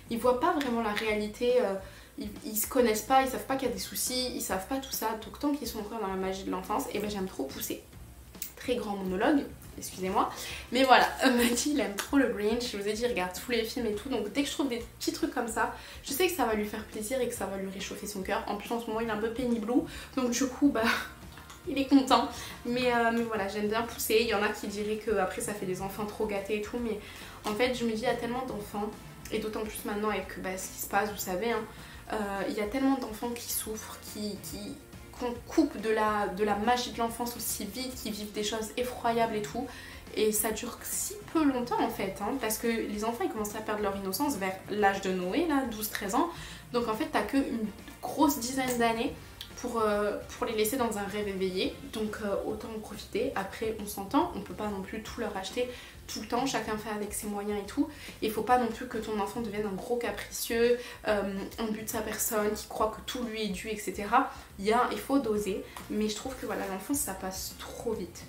ils voient pas vraiment la réalité, ils se connaissent pas, ils savent pas qu'il y a des soucis, ils savent pas tout ça. Donc tant qu'ils sont encore dans la magie de l'enfance, et ben j'aime trop pousser. Très grand monologue, excusez-moi. Mais voilà, Mathie il aime trop le Grinch, je vous ai dit il regarde tous les films et tout, donc dès que je trouve des petits trucs comme ça, je sais que ça va lui faire plaisir et que ça va lui réchauffer son cœur. En plus en ce moment il est un peu pénible, donc du coup bah... il est content, mais voilà, j'aime bien pousser. Il y en a qui diraient que après ça fait des enfants trop gâtés et tout, mais en fait je me dis il y a tellement d'enfants, et d'autant plus maintenant avec ce qui se passe, vous savez, hein, il y a tellement d'enfants qui souffrent, qu'on coupe de la magie de l'enfance aussi vite, qui vivent des choses effroyables et tout, et ça dure si peu longtemps en fait, hein, parce que les enfants ils commencent à perdre leur innocence vers l'âge de Noé, là, 12-13 ans, donc en fait t'as qu'une grosse dizaine d'années pour les laisser dans un rêve éveillé, donc autant en profiter. Après on s'entend, on peut pas non plus tout leur acheter tout le temps, chacun fait avec ses moyens et tout, et il faut pas non plus que ton enfant devienne un gros capricieux, un but de sa personne, qui croit que tout lui est dû, etc. Il faut doser, mais je trouve que voilà, l'enfance ça passe trop vite,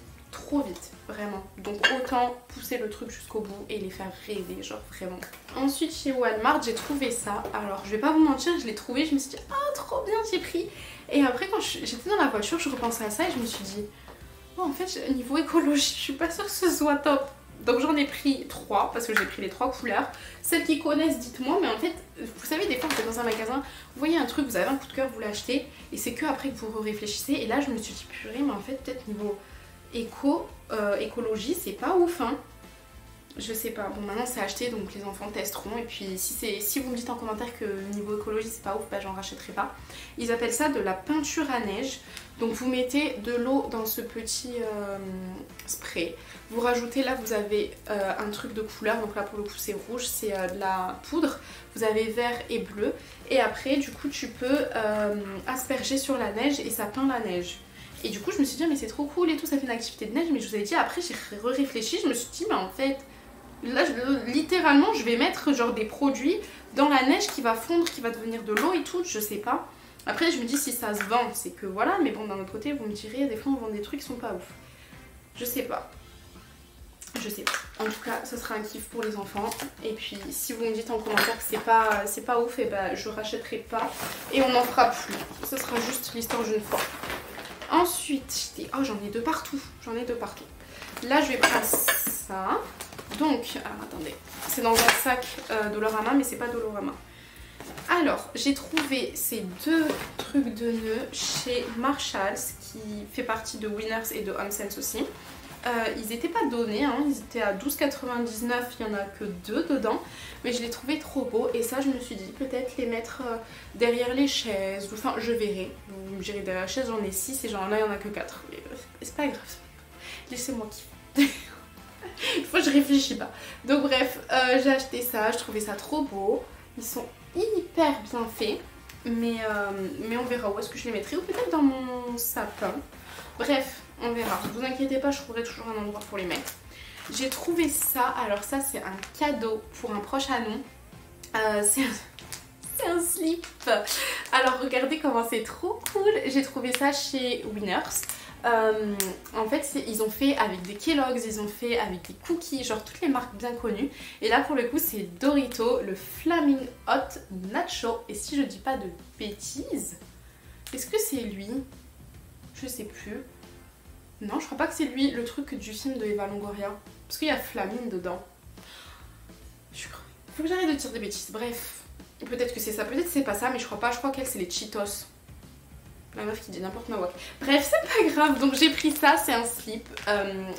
vraiment, donc autant pousser le truc jusqu'au bout et les faire rêver, genre vraiment. Ensuite chez Walmart j'ai trouvé ça, alors je vais pas vous mentir, je l'ai trouvé, je me suis dit ah trop bien, j'ai pris. Et après quand j'étais dans la voiture je repensais à ça et je me suis dit oh, en fait niveau écologie je suis pas sûre que ce soit top. Donc j'en ai pris 3 parce que j'ai pris les 3 couleurs. Celles qui connaissent dites-moi, mais en fait vous savez des fois vous êtes dans un magasin, vous voyez un truc, vous avez un coup de cœur, vous l'achetez et c'est que après que vous réfléchissez. Et là je me suis dit purée mais en fait peut-être niveau écologie c'est pas ouf hein. Je sais pas, bon maintenant c'est acheté donc les enfants testeront et puis si vous me dites en commentaire que niveau écologie c'est pas ouf, bah j'en rachèterai pas. Ils appellent ça de la peinture à neige, donc vous mettez de l'eau dans ce petit spray, vous rajoutez là vous avez un truc de couleur, donc là pour le coup c'est rouge, c'est de la poudre, vous avez vert et bleu et après du coup tu peux asperger sur la neige et ça peint la neige. Et du coup je me suis dit mais c'est trop cool et tout, ça fait une activité de neige, mais je vous avais dit après j'ai réfléchi, je me suis dit mais en fait là littéralement je vais mettre genre des produits dans la neige qui va fondre, qui va devenir de l'eau et tout, je sais pas. Après je me dis si ça se vend c'est que voilà, mais bon d'un autre côté vous me direz des fois on vend des trucs qui sont pas ouf. Je sais pas. En tout cas ce sera un kiff pour les enfants. Et puis si vous me dites en commentaire que c'est pas ouf, et bah je rachèterai pas et on n'en fera plus. Ce sera juste l'histoire d'une fois. Ensuite, oh j'en ai deux partout, Là je vais prendre ça. Donc, alors attendez, c'est dans un sac Dolorama, mais c'est pas Dolorama. Alors, j'ai trouvé ces deux trucs de nœuds chez Marshalls, qui fait partie de Winners et de Home Sense aussi. Ils n'étaient pas donnés, hein, ils étaient à 12,99, il n'y en a que 2 dedans. Mais je les trouvais trop beaux et ça je me suis dit peut-être les mettre derrière les chaises. Enfin je verrai, vous me direz derrière la chaise j'en ai 6 et genre là il n'y en a que 4. Mais c'est pas grave, laissez-moi kiffer. Une fois je réfléchis pas. Donc bref, j'ai acheté ça, je trouvais ça trop beau. Ils sont hyper bien faits. Mais on verra où est-ce que je les mettrai. Ou peut-être dans mon sapin. Bref, on verra. Ne vous inquiétez pas, je trouverai toujours un endroit pour les mettre. J'ai trouvé ça. Alors ça c'est un cadeau pour un proche à nous. C'est un slip. Alors regardez comment c'est trop cool. J'ai trouvé ça chez Winners. En fait ils ont fait avec des Kellogg's, ils ont fait avec des cookies, genre toutes les marques bien connues. Et là pour le coup c'est Dorito, le Flaming Hot Nacho. Et si je dis pas de bêtises, est-ce que c'est lui? Je sais plus. Non je crois pas que c'est lui, le truc du film de Eva Longoria. Parce qu'il y a Flaming dedans. Je suis crevée. Faut que j'arrête de dire des bêtises, bref. Peut-être que c'est ça, peut-être que c'est pas ça, mais je crois pas, je crois qu'elle c'est les Cheetos. La meuf qui dit n'importe quoi. Bref, c'est pas grave, donc j'ai pris ça, c'est un slip.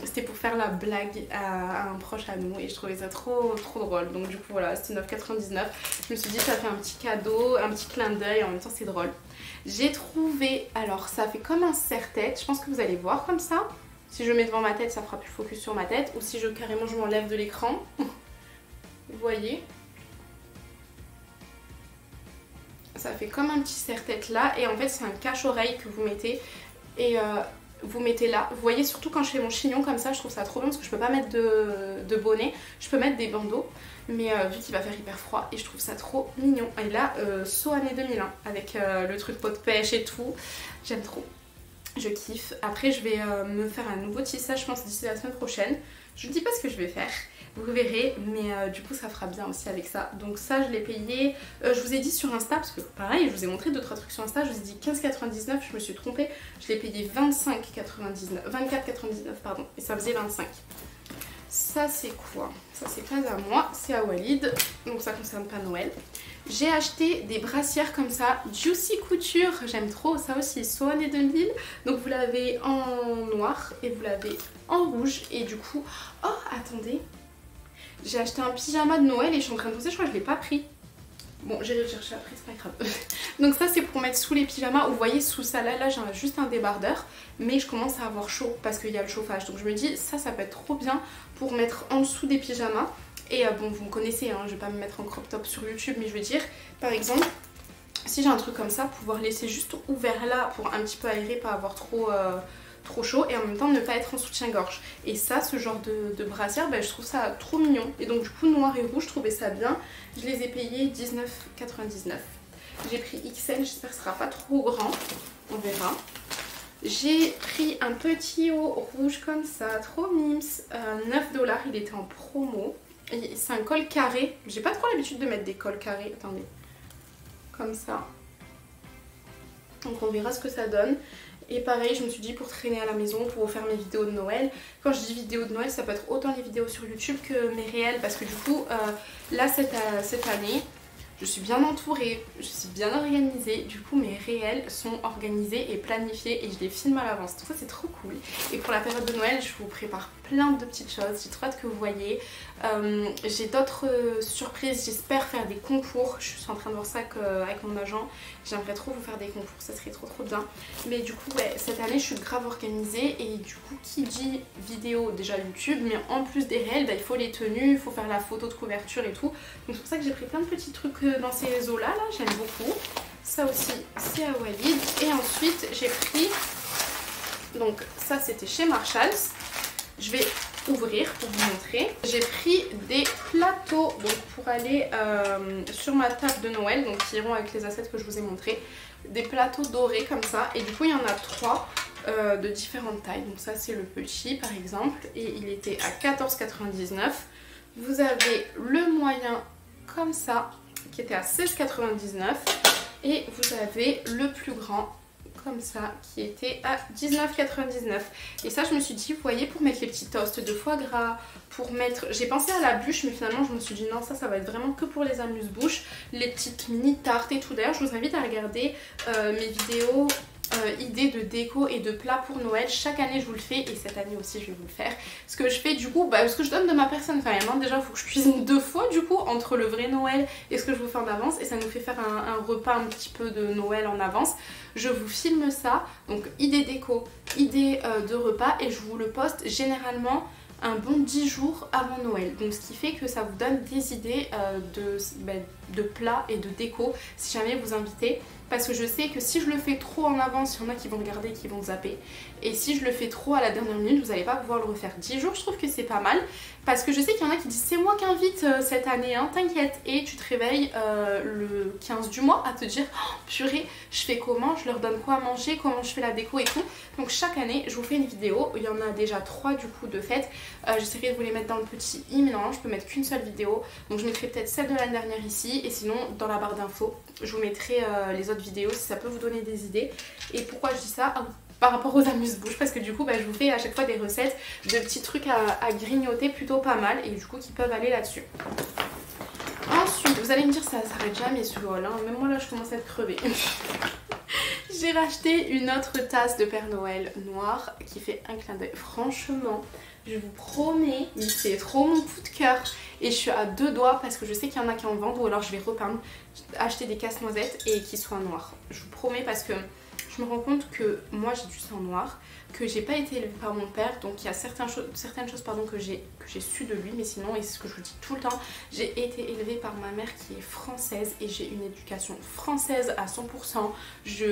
C'était pour faire la blague à un proche à nous et je trouvais ça trop drôle. Donc du coup voilà, c'était 9,99. Je me suis dit ça fait un petit cadeau, un petit clin d'œil, en même temps c'est drôle. J'ai trouvé, alors ça fait comme un serre-tête, je pense que vous allez voir comme ça. Si je mets devant ma tête, ça fera plus focus sur ma tête. Ou si carrément je m'enlève de l'écran. Vous voyez ? Ça fait comme un petit serre-tête là et en fait c'est un cache-oreille que vous mettez et vous mettez là. Vous voyez surtout quand je fais mon chignon comme ça je trouve ça trop bien parce que je peux pas mettre de bonnet, je peux mettre des bandeaux mais vu qu'il va faire hyper froid et je trouve ça trop mignon. Et là saut année 2001 avec le truc pot de pêche et tout, j'aime trop, je kiffe. Après je vais me faire un nouveau tissage je pense d'ici la semaine prochaine, je ne dis pas ce que je vais faire. Vous verrez, mais du coup ça fera bien aussi avec ça. Donc ça je l'ai payé, je vous ai dit sur Insta, parce que pareil je vous ai montré 2-3 trucs sur Insta, je vous ai dit 15,99, je me suis trompée, je l'ai payé 24,99 pardon, et ça faisait 25. Ça c'est quoi? Ça c'est pas à moi, c'est à Walid, donc ça concerne pas Noël. J'ai acheté des brassières comme ça, Juicy Couture, j'aime trop, ça aussi, saut année 2000. Donc vous l'avez en noir et vous l'avez en rouge et du coup, oh attendez, j'ai acheté un pyjama de Noël et je suis en train de penser, je crois que je l'ai pas pris. Bon, j'irai chercher après, c'est pas grave. Donc ça c'est pour mettre sous les pyjamas. Vous voyez sous ça là j'ai juste un débardeur. Mais je commence à avoir chaud parce qu'il y a le chauffage. Donc je me dis ça peut être trop bien pour mettre en dessous des pyjamas. Et bon vous me connaissez, hein, je vais pas me mettre en crop top sur YouTube. Mais je veux dire par exemple si j'ai un truc comme ça, pouvoir laisser juste ouvert là pour un petit peu aérer, pas avoir trop chaud et en même temps ne pas être en soutien-gorge. Et ça, ce genre de brassière, je trouve ça trop mignon. Et donc du coup noir et rouge, je trouvais ça bien. Je les ai payés 19,99. J'ai pris XL, j'espère que ce sera pas trop grand. On verra. J'ai pris un petit haut rouge comme ça, trop mims. 9 $, il était en promo. C'est un col carré. J'ai pas trop l'habitude de mettre des cols carrés. Attendez. Comme ça. Donc on verra ce que ça donne. Et pareil, je me suis dit pour traîner à la maison, pour faire mes vidéos de Noël. Quand je dis vidéos de Noël, ça peut être autant les vidéos sur YouTube que mes réels. Parce que du coup, là cette année, je suis bien entourée, je suis bien organisée. Du coup, mes réels sont organisés et planifiés et je les filme à l'avance. Donc ça, c'est trop cool. Et pour la période de Noël, je vous prépare plein de petites choses. J'ai trop hâte que vous voyez. J'ai d'autres surprises. J'espère faire des concours. Je suis en train de voir ça avec mon agent. J'aimerais trop vous faire des concours. Ça serait trop bien. Mais du coup, ouais, cette année, je suis grave organisée. Et du coup, qui dit vidéo, déjà YouTube, mais en plus des réels, il faut les tenues, il faut faire la photo de couverture et tout. Donc c'est pour ça que j'ai pris plein de petits trucs dans ces eaux là, j'aime beaucoup. Ça aussi c'est à Walid. Et ensuite j'ai pris, donc ça c'était chez Marshalls. Je vais ouvrir pour vous montrer. J'ai pris des plateaux donc pour aller sur ma table de Noël, donc qui iront avec les assiettes que je vous ai montré. Des plateaux dorés comme ça et du coup il y en a 3 de différentes tailles. Donc ça c'est le petit par exemple et il était à 14,99. Vous avez le moyen comme ça qui était à 16,99 et vous avez le plus grand comme ça qui était à 19,99. Et ça je me suis dit, vous voyez, pour mettre les petits toasts de foie gras, pour mettre, j'ai pensé à la bûche mais finalement je me suis dit non, ça va être vraiment que pour les amuse-bouches, les petites mini tartes et tout. D'ailleurs je vous invite à regarder mes vidéos idées de déco et de plats pour Noël. Chaque année je vous le fais et cette année aussi je vais vous le faire. Ce que je fais du coup, ce que je donne de ma personne quand même, hein. Déjà il faut que je cuisine 2 fois du coup entre le vrai Noël et ce que je vous fais en avance, et ça nous fait faire un repas un petit peu de Noël en avance. Je vous filme ça, donc idée déco, idée de repas, et je vous le poste généralement un bon 10 jours avant Noël. Donc ce qui fait que ça vous donne des idées de plats et de déco si jamais vous invitez. Parce que je sais que si je le fais trop en avance, il y en a qui vont regarder et qui vont zapper. Et si je le fais trop à la dernière minute, vous n'allez pas pouvoir le refaire. 10 jours, je trouve que c'est pas mal. Parce que je sais qu'il y en a qui disent c'est moi qui invite cette année, hein, t'inquiète. Et tu te réveilles le 15 du mois à te dire oh, purée, je fais comment, je leur donne quoi à manger, comment je fais la déco et tout. Donc chaque année, je vous fais une vidéo. Il y en a déjà 3 du coup de fait. J'essaierai de vous les mettre dans le petit i, mais normalement je peux mettre qu'une seule vidéo. Donc je mettrai peut-être celle de l'année dernière ici. Et sinon, dans la barre d'infos, je vous mettrai les autres vidéos si ça peut vous donner des idées. Et pourquoi je dis ça? Par rapport aux amuse-bouches, parce que du coup je vous fais à chaque fois des recettes de petits trucs à grignoter plutôt pas mal et du coup qui peuvent aller là-dessus. Ensuite, vous allez me dire ça s'arrête jamais ce haul, hein. Même moi là je commence à être crevée. J'ai racheté une autre tasse de Père Noël noire qui fait un clin d'œil. Franchement, je vous promets, mais c'est trop mon coup de cœur. Et je suis à 2 doigts parce que je sais qu'il y en a qui en vendent, ou alors je vais repeindre, acheter des casse-noisettes et qui soient noirs. Je vous promets, parce que je me rends compte que moi j'ai du sang noir, que j'ai pas été élevée par mon père, donc il y a certaines choses que j'ai su de lui, mais sinon, et c'est ce que je vous dis tout le temps, j'ai été élevée par ma mère qui est française et j'ai une éducation française à 100%.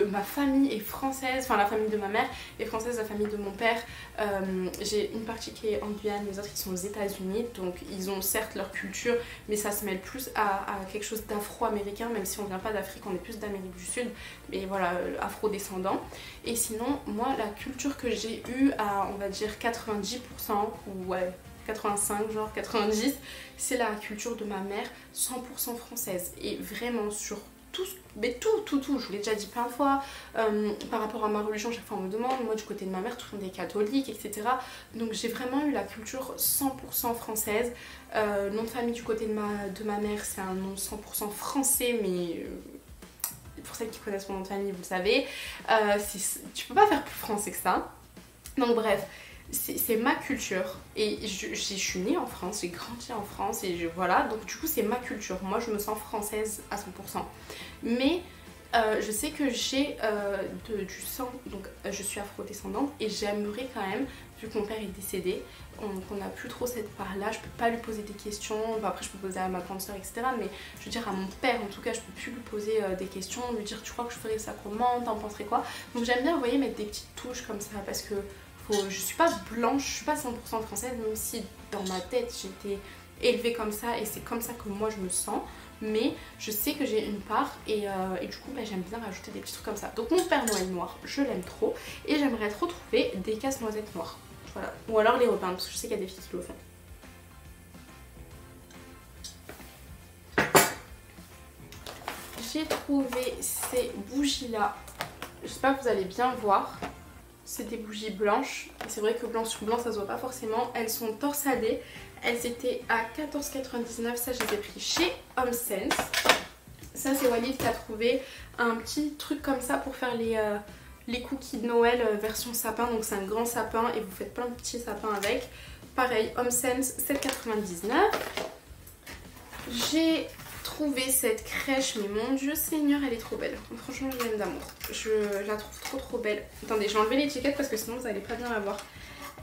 Ma famille est française, enfin la famille de ma mère est française, la famille de mon père. J'ai une partie qui est en Guyane, les autres qui sont aux États-Unis, donc ils ont certes leur culture, mais ça se mêle plus à quelque chose d'afro-américain, même si on vient pas d'Afrique, on est plus d'Amérique du Sud, mais voilà, afro-descendant. Et sinon, moi, la culture que j'ai eue à, on va dire, 90%, ou ouais, 85, genre 90, c'est la culture de ma mère, 100% française. Et vraiment sur tout, mais tout, je vous l'ai déjà dit plein de fois, par rapport à ma religion, chaque fois on me demande, moi du côté de ma mère, tout le monde est catholique, etc. Donc j'ai vraiment eu la culture 100% française. Le nom de famille du côté de ma mère, c'est un nom 100% français, mais... pour celles qui connaissent mon nom de famille, vous le savez, tu peux pas faire plus français que ça. Donc bref, c'est ma culture et je suis née en France, j'ai grandi en France et voilà, donc du coup c'est ma culture. Moi je me sens française à 100%. Mais je sais que j'ai du sang, donc je suis afro-descendante et j'aimerais quand même, vu que mon père est décédé, qu'on n'a plus trop cette part-là, je peux pas lui poser des questions, enfin, après je peux poser à ma grande soeur, etc. Mais je veux dire à mon père en tout cas, je peux plus lui poser des questions, lui dire tu crois que je ferais ça comment, t'en penserais quoi. Donc j'aime bien, vous voyez, mettre des petites touches comme ça parce que je suis pas blanche, je suis pas 100% française, même si dans ma tête j'ai été élevée comme ça et c'est comme ça que moi je me sens. Mais je sais que j'ai une part et du coup j'aime bien rajouter des petits trucs comme ça. Donc mon Père Noël noir, je l'aime trop et j'aimerais trop trouver des casse-noisettes noires. Voilà. Ou alors les repeindre parce que je sais qu'il y a des filles qui le font. J'ai trouvé ces bougies là. J'espère que vous allez bien voir. C'est des bougies blanches. C'est vrai que blanc sur blanc ça se voit pas forcément. Elles sont torsadées. Elles étaient à 14,99 €. Ça je les ai pris chez Home Sense. Ça c'est Walid qui a trouvé un petit truc comme ça pour faire les cookies de Noël version sapin. Donc c'est un grand sapin et vous faites plein de petits sapins avec. Pareil, Home Sense 7,99 €. J'ai trouvé cette crèche, mais mon dieu seigneur elle est trop belle. Franchement je l'aime d'amour. Je la trouve trop belle. Attendez, je vais enlever l'étiquette parce que sinon vous allez pas bien la voir.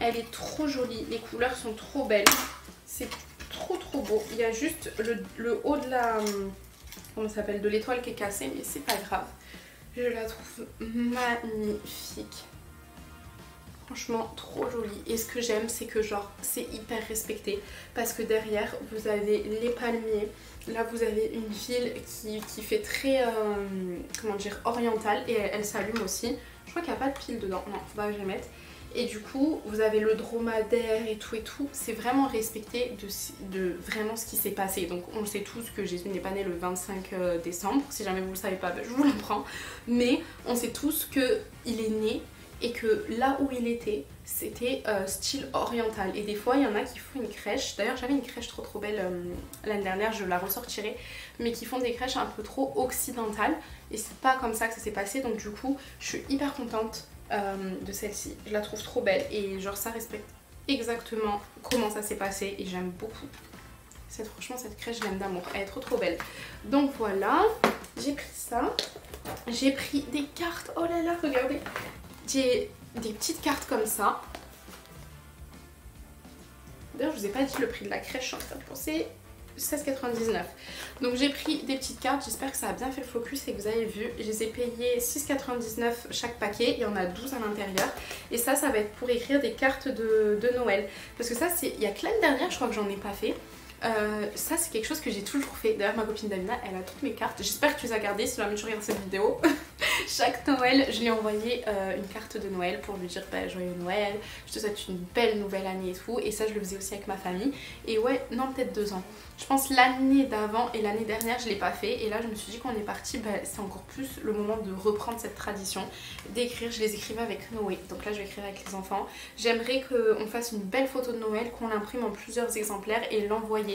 Elle est trop jolie, les couleurs sont trop belles. C'est trop beau. Il y a juste le haut de la... comment ça s'appelle, de l'étoile qui est cassée, mais c'est pas grave. Je la trouve magnifique. Franchement trop jolie. Et ce que j'aime c'est que genre c'est hyper respecté. Parce que derrière vous avez les palmiers. Là vous avez une ville qui fait très comment dire, orientale. Et elle s'allume aussi. Je crois qu'il n'y a pas de pile dedans. Non, faudra que je les mette. Et du coup vous avez le dromadaire et tout. C'est vraiment respecté de vraiment ce qui s'est passé. Donc on le sait tous que Jésus n'est pas né le 25 décembre. Si jamais vous le savez pas, ben, je vous l'apprends. Mais on sait tous qu'il est né et que là où il était, c'était style oriental. Et des fois il y en a qui font une crèche. D'ailleurs j'avais une crèche trop belle l'année dernière, je la ressortirai. Mais qui font des crèches un peu trop occidentales. et c'est pas comme ça que ça s'est passé, donc du coup je suis hyper contente de celle-ci. Je la trouve trop belle et genre ça respecte exactement comment ça s'est passé et j'aime beaucoup. Franchement cette crèche je l'aime d'amour, elle est trop belle. Donc voilà, j'ai pris ça. J'ai pris des cartes, oh là là regardez. J'ai des petites cartes comme ça. D'ailleurs je vous ai pas dit le prix de la crèche, je suis en train de penser. 16,99. Donc j'ai pris des petites cartes, j'espère que ça a bien fait le focus et que vous avez vu. Je les ai payées 6,99 chaque paquet, il y en a 12 à l'intérieur. Et ça va être pour écrire des cartes de Noël. Parce que ça, il y a que l'année dernière, je crois que j'en ai pas fait. Ça c'est quelque chose que j'ai toujours fait. D'ailleurs ma copine Davina elle a toutes mes cartes. J'espère que tu les as gardées si jamais tu regardes cette vidéo. Chaque Noël je lui ai envoyé une carte de Noël pour lui dire bah, joyeux Noël, je te souhaite une belle nouvelle année et tout. Et ça je le faisais aussi avec ma famille. Et ouais, non peut-être 2 ans. Je pense l'année d'avant et l'année dernière je l'ai pas fait. Et là je me suis dit qu'on est parti, bah, c'est encore plus le moment de reprendre cette tradition d'écrire. Je les écrivais avec Noé. Donc là je vais écrire avec les enfants. J'aimerais qu'on fasse une belle photo de Noël, qu'on l'imprime en plusieurs exemplaires et l'envoyer.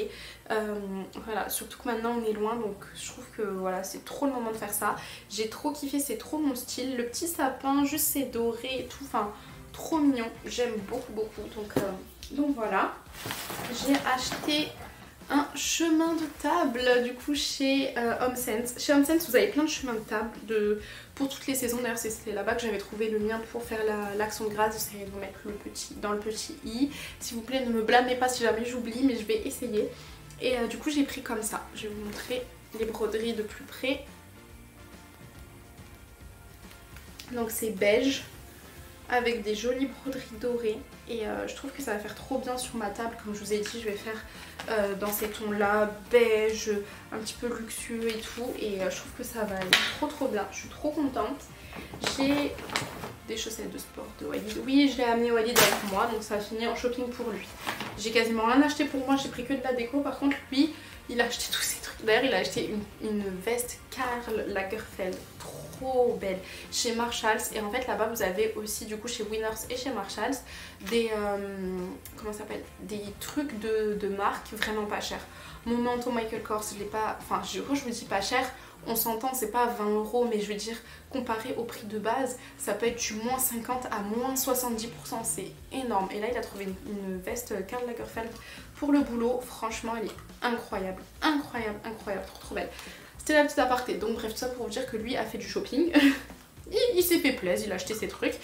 Voilà, surtout que maintenant on est loin, donc je trouve que voilà c'est trop le moment de faire ça. J'ai trop kiffé, c'est trop mon style. Le petit sapin, juste c'est doré et tout, enfin trop mignon. J'aime beaucoup donc voilà. J'ai acheté un chemin de table du coup chez HomeSense. Chez HomeSense vous avez plein de chemins de table pour toutes les saisons. D'ailleurs c'était là-bas que j'avais trouvé le mien pour faire l'action de grâce. J'essaierai de vous mettre dans le petit i. S'il vous plaît ne me blâmez pas si jamais j'oublie, mais je vais essayer. Et du coup j'ai pris comme ça. Je vais vous montrer les broderies de plus près. Donc c'est beige avec des jolies broderies dorées et je trouve que ça va faire trop bien sur ma table. Comme je vous ai dit je vais faire dans ces tons là, beige, un petit peu luxueux et tout, et je trouve que ça va aller trop bien. Je suis trop contente. J'ai des chaussettes de sport de Walid. Oui je l'ai amené Walid avec moi, donc ça a fini en shopping pour lui. J'ai quasiment rien acheté pour moi, j'ai pris que de la déco. Par contre lui il a acheté tous ces trucs. D'ailleurs il a acheté une veste Karl Lagerfeld trop belle chez Marshalls. Et en fait là-bas vous avez aussi du coup chez Winners et chez Marshalls des comment ça s'appelle, des trucs de marque vraiment pas cher. Mon manteau Michael Kors je l'ai pas, enfin je vous dis pas cher, on s'entend, c'est pas 20 €, mais je veux dire comparé au prix de base ça peut être du moins 50 à moins 70%, c'est énorme. Et là il a trouvé une veste Karl Lagerfeld pour le boulot, franchement elle est incroyable, trop belle. C'était la petite aparté, donc bref tout ça pour vous dire que lui a fait du shopping. il s'est fait plaisir, il a acheté ses trucs.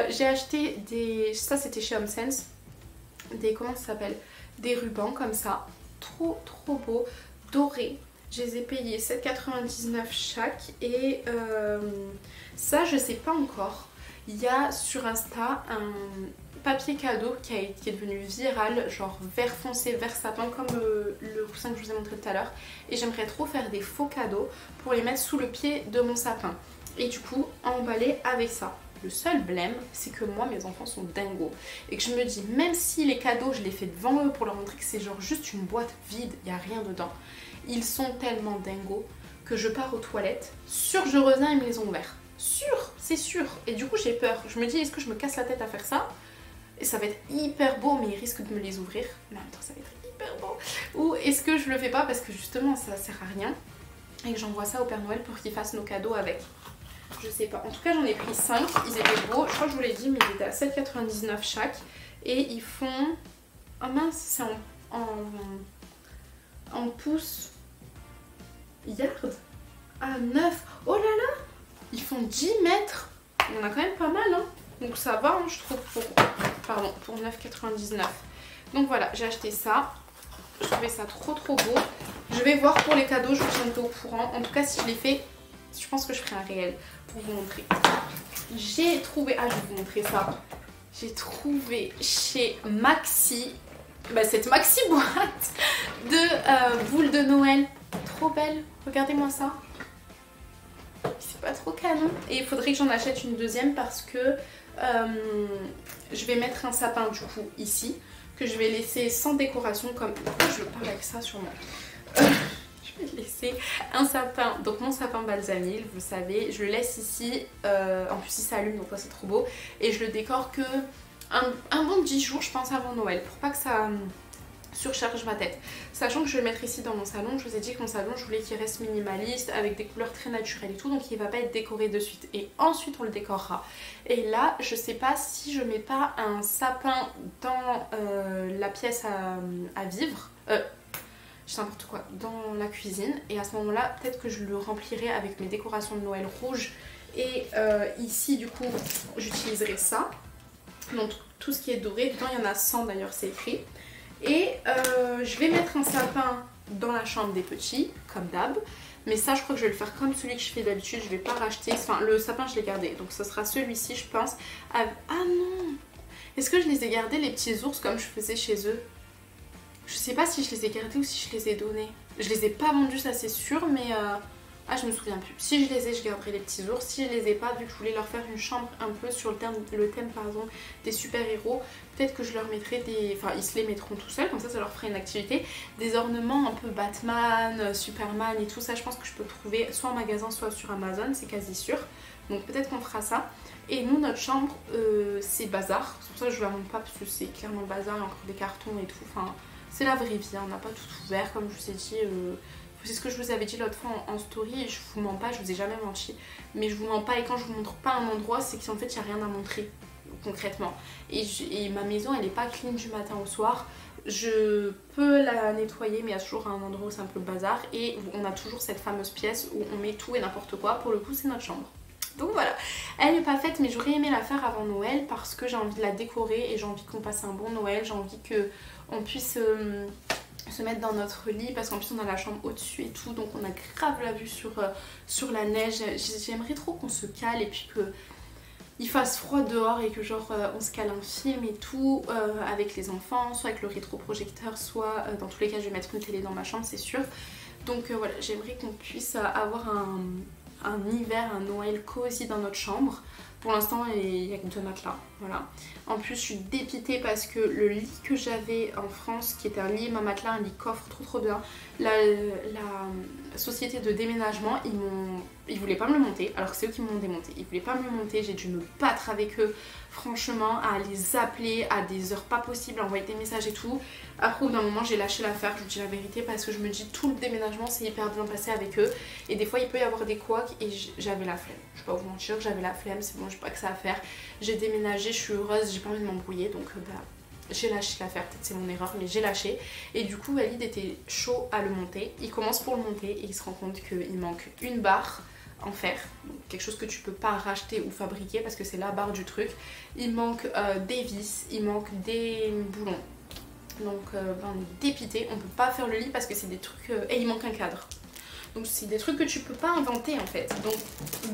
J'ai acheté des, ça c'était chez HomeSense, des, comment ça s'appelle, des rubans comme ça, trop beau, dorés. Je les ai payés 7,99 chaque et ça je sais pas encore. Il y a sur Insta un papier cadeau qui est devenu viral, genre vert foncé, vert sapin, comme le coussin que je vous ai montré tout à l'heure. Et j'aimerais trop faire des faux cadeaux pour les mettre sous le pied de mon sapin. Et du coup emballer avec ça. Le seul blême, c'est que moi mes enfants sont dingos. Et que je me dis, même si les cadeaux je les fais devant eux pour leur montrer que c'est genre juste une boîte vide, il n'y a rien dedans. Ils sont tellement dingos que je pars aux toilettes, sûr je reviens, ils me les ont ouverts. Sûr, c'est sûr. Et du coup j'ai peur. Je me dis, est-ce que je me casse la tête à faire ça? Et ça va être hyper beau, mais ils risquent de me les ouvrir. Mais en même temps ça va être hyper beau. Ou est-ce que je le fais pas parce que justement ça sert à rien et que j'envoie ça au Père Noël pour qu'il fasse nos cadeaux avec? Je sais pas. En tout cas j'en ai pris 5, ils étaient beaux. Je crois que je vous l'ai dit, mais ils étaient à 7,99 chaque. Et ils font... Ah mince, c'est en pouces yard à 9. Oh là là, ils font 10 mètres. Il y en a quand même pas mal hein. Donc ça va hein, je trouve pour 9,99. Donc voilà, j'ai acheté ça. Je trouvais ça trop beau. Je vais voir pour les cadeaux, je vous tiendrai au courant. En tout cas si je les fais, je pense que je ferai un réel pour vous montrer. J'ai trouvé, ah je vais vous montrer ça. J'ai trouvé chez Maxi, bah, cette Maxi boîte de boules de Noël. Trop belle, regardez-moi ça. C'est pas trop canon. Et il faudrait que j'en achète une deuxième parce que je vais mettre un sapin du coup ici, que je vais laisser sans décoration comme... Je parle avec ça sûrement. Je vais laisser un sapin, donc mon sapin balsamil, vous savez, je le laisse ici, en plus il s'allume donc c'est trop beau. Et je le décore que un bon 10 jours je pense avant Noël, pour pas que ça surcharge ma tête. Sachant que je vais le mettre ici dans mon salon, je vous ai dit que mon salon je voulais qu'il reste minimaliste avec des couleurs très naturelles et tout, donc il va pas être décoré de suite et ensuite on le décorera. Et là je sais pas si je mets pas un sapin dans la pièce à vivre, je sais n'importe quoi, dans la cuisine, et à ce moment là peut-être que je le remplirai avec mes décorations de Noël rouges et ici du coup j'utiliserai ça, donc tout ce qui est doré, dedans il y en a 100 d'ailleurs c'est écrit. Et je vais mettre un sapin dans la chambre des petits, comme d'hab. Mais ça, je crois que je vais le faire comme celui que je fais d'habitude. Je vais pas racheter. Enfin, le sapin, je l'ai gardé. Donc, ce sera celui-ci, je pense. Ah non! Est-ce que je les ai gardés, les petits ours, comme je faisais chez eux? Je sais pas si je les ai gardés ou si je les ai donnés. Je les ai pas vendus, ça c'est sûr, mais... Ah, je me souviens plus. Si je les ai, je garderai les petits ours. Si je les ai pas, vu que je voulais leur faire une chambre un peu sur le thème pardon, des super-héros, peut-être que je leur mettrai des... Enfin, ils se les mettront tout seuls, comme ça leur ferait une activité. Des ornements un peu Batman, Superman et tout ça, je pense que je peux trouver soit en magasin, soit sur Amazon, c'est quasi sûr. Donc peut-être qu'on fera ça. Et nous, notre chambre, c'est bazar. C'est pour ça que je ne la montre pas, parce que c'est clairement bazar, il y a encore des cartons et tout. Enfin, c'est la vraie vie, hein. On n'a pas tout ouvert, comme je vous ai dit... C'est ce que je vous avais dit l'autre fois en story, et je vous mens pas, je vous ai jamais menti. Mais je vous mens pas, et quand je vous montre pas un endroit, c'est qu'en fait il n'y a rien à montrer concrètement. Et ma maison elle est pas clean du matin au soir. Je peux la nettoyer, mais il y a toujours un endroit où c'est un peu le bazar. Et on a toujours cette fameuse pièce où on met tout et n'importe quoi. Pour le coup c'est notre chambre. Donc voilà, elle n'est pas faite, mais j'aurais aimé la faire avant Noël parce que j'ai envie de la décorer et j'ai envie qu'on passe un bon Noël. J'ai envie qu'on puisse... se mettre dans notre lit parce qu'en plus on a la chambre au-dessus et tout, donc on a grave la vue sur la neige. J'aimerais trop qu'on se cale et puis qu'il fasse froid dehors et que genre on se cale un film et tout avec les enfants, soit avec le rétroprojecteur, soit dans tous les cas je vais mettre une télé dans ma chambre, c'est sûr. Donc voilà, j'aimerais qu'on puisse avoir un hiver, un Noël cosy dans notre chambre. Pour l'instant il n'y a que 2 matelas, voilà. En plus je suis dépitée parce que le lit que j'avais en France, qui était un lit et ma matelas, un lit coffre trop bien, la société de déménagement, ils voulaient pas me le monter, alors que c'est eux qui m'ont démonté. Ils voulaient pas me le monter, j'ai dû me battre avec eux, franchement, à les appeler à des heures pas possibles, à envoyer des messages et tout. Après au bout d'un moment j'ai lâché l'affaire, je vous dis la vérité, parce que je me dis tout le déménagement s'est hyper bien passé avec eux. Et des fois il peut y avoir des couacs et j'avais la flemme. Je vais pas vous mentir, j'avais la flemme, c'est bon, j'ai pas que ça à faire. J'ai déménagé, je suis heureuse, j'ai pas envie de m'embrouiller, donc j'ai lâché l'affaire, peut-être c'est mon erreur, mais j'ai lâché. Et du coup Walid était chaud à le monter. Il commence pour le monter et il se rend compte qu'il manque une barre en fer, donc quelque chose que tu peux pas racheter ou fabriquer parce que c'est la barre du truc. Il manque des vis, il manque des boulons. Donc on est dépité, on peut pas faire le lit parce que c'est des trucs... et il manque un cadre. Donc c'est des trucs que tu peux pas inventer en fait. Donc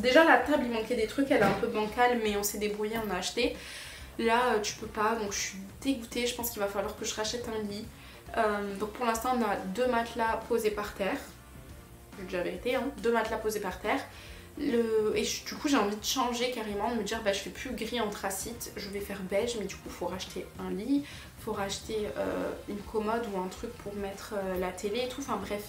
déjà la table il manquait des trucs, elle est un peu bancale mais on s'est débrouillé, on a acheté. Là tu peux pas, donc je suis dégoûtée, je pense qu'il va falloir que je rachète un lit. Donc pour l'instant on a 2 matelas posés par terre. Je dis la vérité, hein, 2 matelas posés par terre. Et du coup j'ai envie de changer carrément, de me dire bah je fais plus gris anthracite, je vais faire beige, mais du coup il faut racheter un lit, il faut racheter une commode ou un truc pour mettre la télé et tout, enfin bref.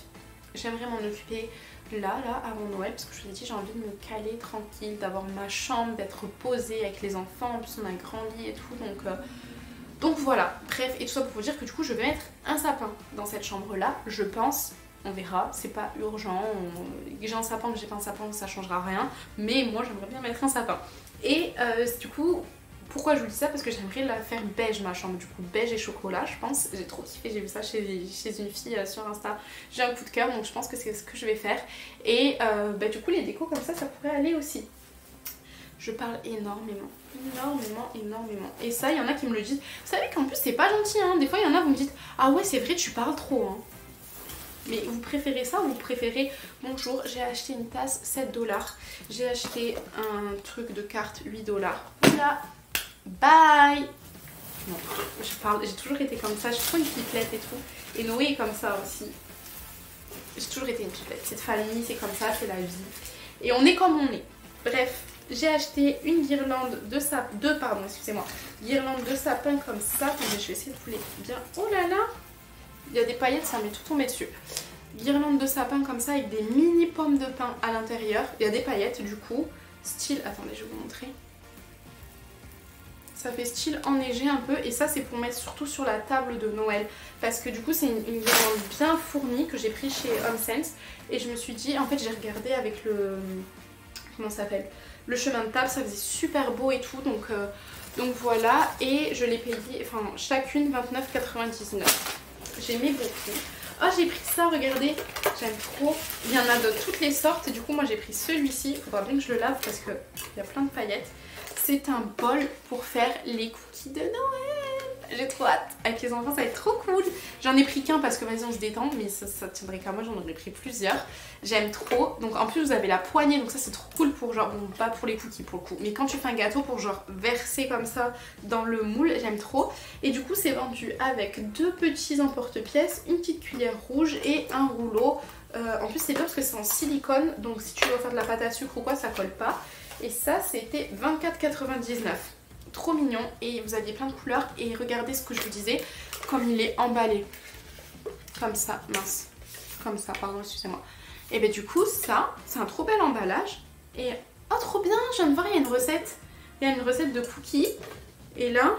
J'aimerais m'en occuper là avant Noël parce que je vous ai dit j'ai envie de me caler tranquille, d'avoir ma chambre, d'être posée avec les enfants, en plus on a un grand lit et tout, donc voilà. Bref, et tout ça pour vous dire que du coup je vais mettre un sapin dans cette chambre là, je pense. On verra, c'est pas urgent, j'ai un sapin ou j'ai pas un sapin, ça changera rien, mais moi j'aimerais bien mettre un sapin. Et du coup, pourquoi je vous dis ça? Parce que j'aimerais la faire beige ma chambre, du coup beige et chocolat je pense, j'ai trop kiffé, j'ai vu ça chez une fille sur Insta, j'ai un coup de cœur donc je pense que c'est ce que je vais faire. Et du coup les décos comme ça pourrait aller aussi. Je parle énormément. Et ça, il y en a qui me le disent. Vous savez qu'en plus c'est pas gentil, hein. Des fois il y en a vous me dites ah ouais c'est vrai tu parles trop, hein. Mais vous préférez ça ou vous préférez bonjour j'ai acheté une tasse 7 $, j'ai acheté un truc de carte 8 $. Voilà, bye. Non, j'ai toujours été comme ça, je suis trop une pipelette et tout. Et Noé est comme ça aussi. J'ai toujours été une pipelette, cette famille c'est comme ça, c'est la vie. Et on est comme on est. Bref, j'ai acheté une guirlande de sapin, guirlande de sapin comme ça. Attendez, je vais essayer de vous les bien. Oh là là, il y a des paillettes, ça m'est tout tombé dessus. Guirlande de sapin comme ça avec des mini pommes de pin à l'intérieur. Il y a des paillettes du coup. Style, attendez, je vais vous montrer. Ça fait style enneigé un peu et ça c'est pour mettre surtout sur la table de Noël. Parce que du coup c'est une guirlande bien fournie que j'ai pris chez HomeSense. Et je me suis dit, en fait j'ai regardé avec le... comment ça s'appelle, le chemin de table, ça faisait super beau et tout. Donc voilà, et je l'ai payé, enfin chacune 29,99. J'aimais beaucoup. Oh j'ai pris ça, regardez, j'aime trop. Il y en a de toutes les sortes et du coup moi j'ai pris celui-ci. Il faudra bien que je le lave parce qu'il y a plein de paillettes. C'est un bol pour faire les cookies de Noël. J'ai trop hâte. Avec les enfants ça va être trop cool. J'en ai pris qu'un parce que vas-y on se détend, mais ça tiendrait qu'à moi, j'en aurais pris plusieurs. J'aime trop. Donc en plus vous avez la poignée, donc ça c'est trop cool pour genre, bon pas pour les cookies pour le coup, mais quand tu fais un gâteau pour genre verser comme ça dans le moule, j'aime trop. Et du coup c'est vendu avec 2 petits emporte-pièces, une petite cuillère rouge et un rouleau. En plus c'est bien parce que c'est en silicone, donc si tu dois faire de la pâte à sucre ou quoi ça colle pas. Et ça c'était 24,99. Trop mignon et vous aviez plein de couleurs. Et regardez ce que je vous disais, comme il est emballé. Comme ça, mince. Comme ça, pardon, excusez-moi. Et bien du coup ça, c'est un trop bel emballage. Et oh trop bien, je viens de voir, il y a une recette. Il y a une recette de cookies. Et là,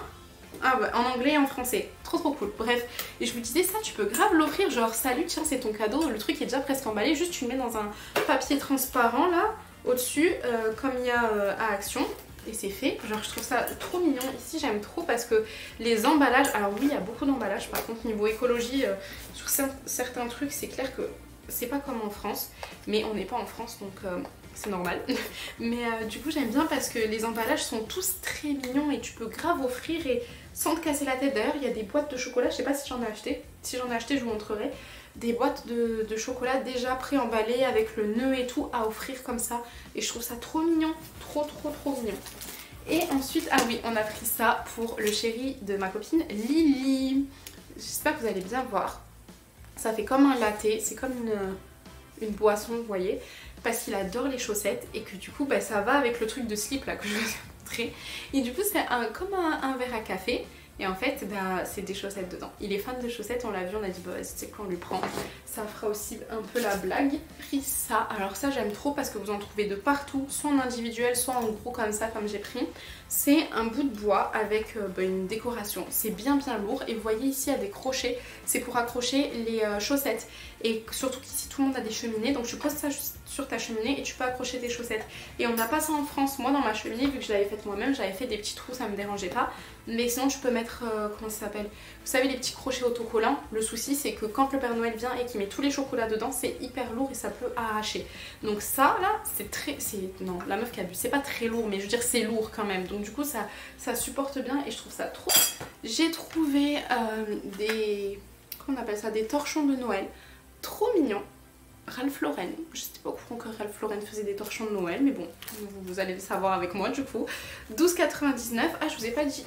ah ouais, en anglais et en français. Trop cool. Bref, et je vous disais ça, tu peux grave l'offrir. Genre salut, tiens c'est ton cadeau. Le truc est déjà presque emballé. Juste tu le mets dans un papier transparent là. Au-dessus, comme il y a à Action, et c'est fait. Genre je trouve ça trop mignon. Ici j'aime trop parce que les emballages, alors oui il y a beaucoup d'emballages, par contre niveau écologie, sur certains trucs c'est clair que c'est pas comme en France, mais on n'est pas en France donc c'est normal. Mais du coup j'aime bien parce que les emballages sont tous très mignons et tu peux grave offrir et sans te casser la tête. D'ailleurs il y a des boîtes de chocolat, je sais pas si j'en ai acheté, si j'en ai acheté je vous montrerai. Des boîtes de chocolat déjà pré-emballées avec le nœud et tout à offrir comme ça. Et je trouve ça trop mignon, trop mignon. Et ensuite, ah oui, on a pris ça pour le chéri de ma copine Lily. J'espère que vous allez bien voir. Ça fait comme un latte, c'est comme une boisson, vous voyez. Parce qu'il adore les chaussettes et que du coup, bah, ça va avec le truc de slip là que je vous ai montré. Et du coup, c'est comme un verre à café. Et en fait, bah, c'est des chaussettes dedans. Il est fan de chaussettes, on l'a vu, on a dit bah vas-y, tu sais quoi, on lui prend. Ça fera aussi un peu la blague. Pris ça, alors ça j'aime trop parce que vous en trouvez de partout, soit en individuel, soit en gros comme ça, comme j'ai pris. C'est un bout de bois avec une décoration. C'est bien lourd et vous voyez ici il y a des crochets. C'est pour accrocher les chaussettes. Et surtout qu'ici tout le monde a des cheminées, donc tu poses ça juste sur ta cheminée et tu peux accrocher tes chaussettes. Et on n'a pas ça en France. Moi dans ma cheminée, vu que je l'avais faite moi-même, j'avais fait des petits trous, ça me dérangeait pas. Mais sinon tu peux mettre, comment ça s'appelle, vous savez les petits crochets autocollants. Le souci c'est que quand le Père Noël vient et qu'il met tous les chocolats dedans, c'est hyper lourd et ça peut arracher. Donc ça là, c'est très, non la meuf qui a bu, c'est pas très lourd, mais je veux dire c'est lourd quand même. Donc du coup ça supporte bien et je trouve ça trop. J'ai trouvé des, comment on appelle ça, des torchons de Noël. Trop mignon. Ralph Lauren, je sais pas au courant que Ralph Lauren faisait des torchons de Noël, mais bon, vous allez le savoir avec moi du coup. 12,99. Ah, je vous ai pas dit.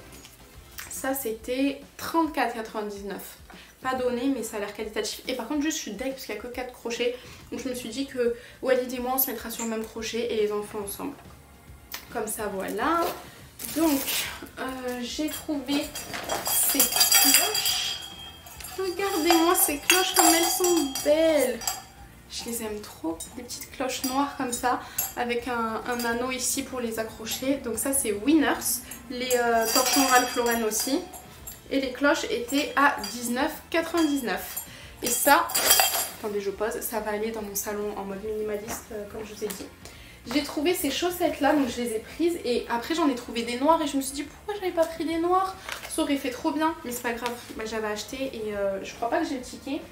Ça c'était 34,99. Pas donné, mais ça a l'air qualitatif. Et par contre, juste je suis deg parce qu'il n'y a que 4 crochets. Donc je me suis dit que Walid et moi on se mettra sur le même crochet et les enfants ensemble. Comme ça, voilà. Donc, j'ai trouvé ces cloches. Regardez-moi ces cloches comme elles sont belles. Je les aime trop, des petites cloches noires comme ça, avec un anneau ici pour les accrocher. Donc ça c'est Winners, les torchons Ralph Lauren aussi. Et les cloches étaient à 19,99. Et ça, attendez je pose, ça va aller dans mon salon en mode minimaliste comme je vous ai dit. J'ai trouvé ces chaussettes là, donc je les ai prises et après j'en ai trouvé des noires et je me suis dit pourquoi j'avais pas pris des noirs, ça aurait fait trop bien, mais c'est pas grave, bah, j'avais acheté et je crois pas que j'ai le ticket.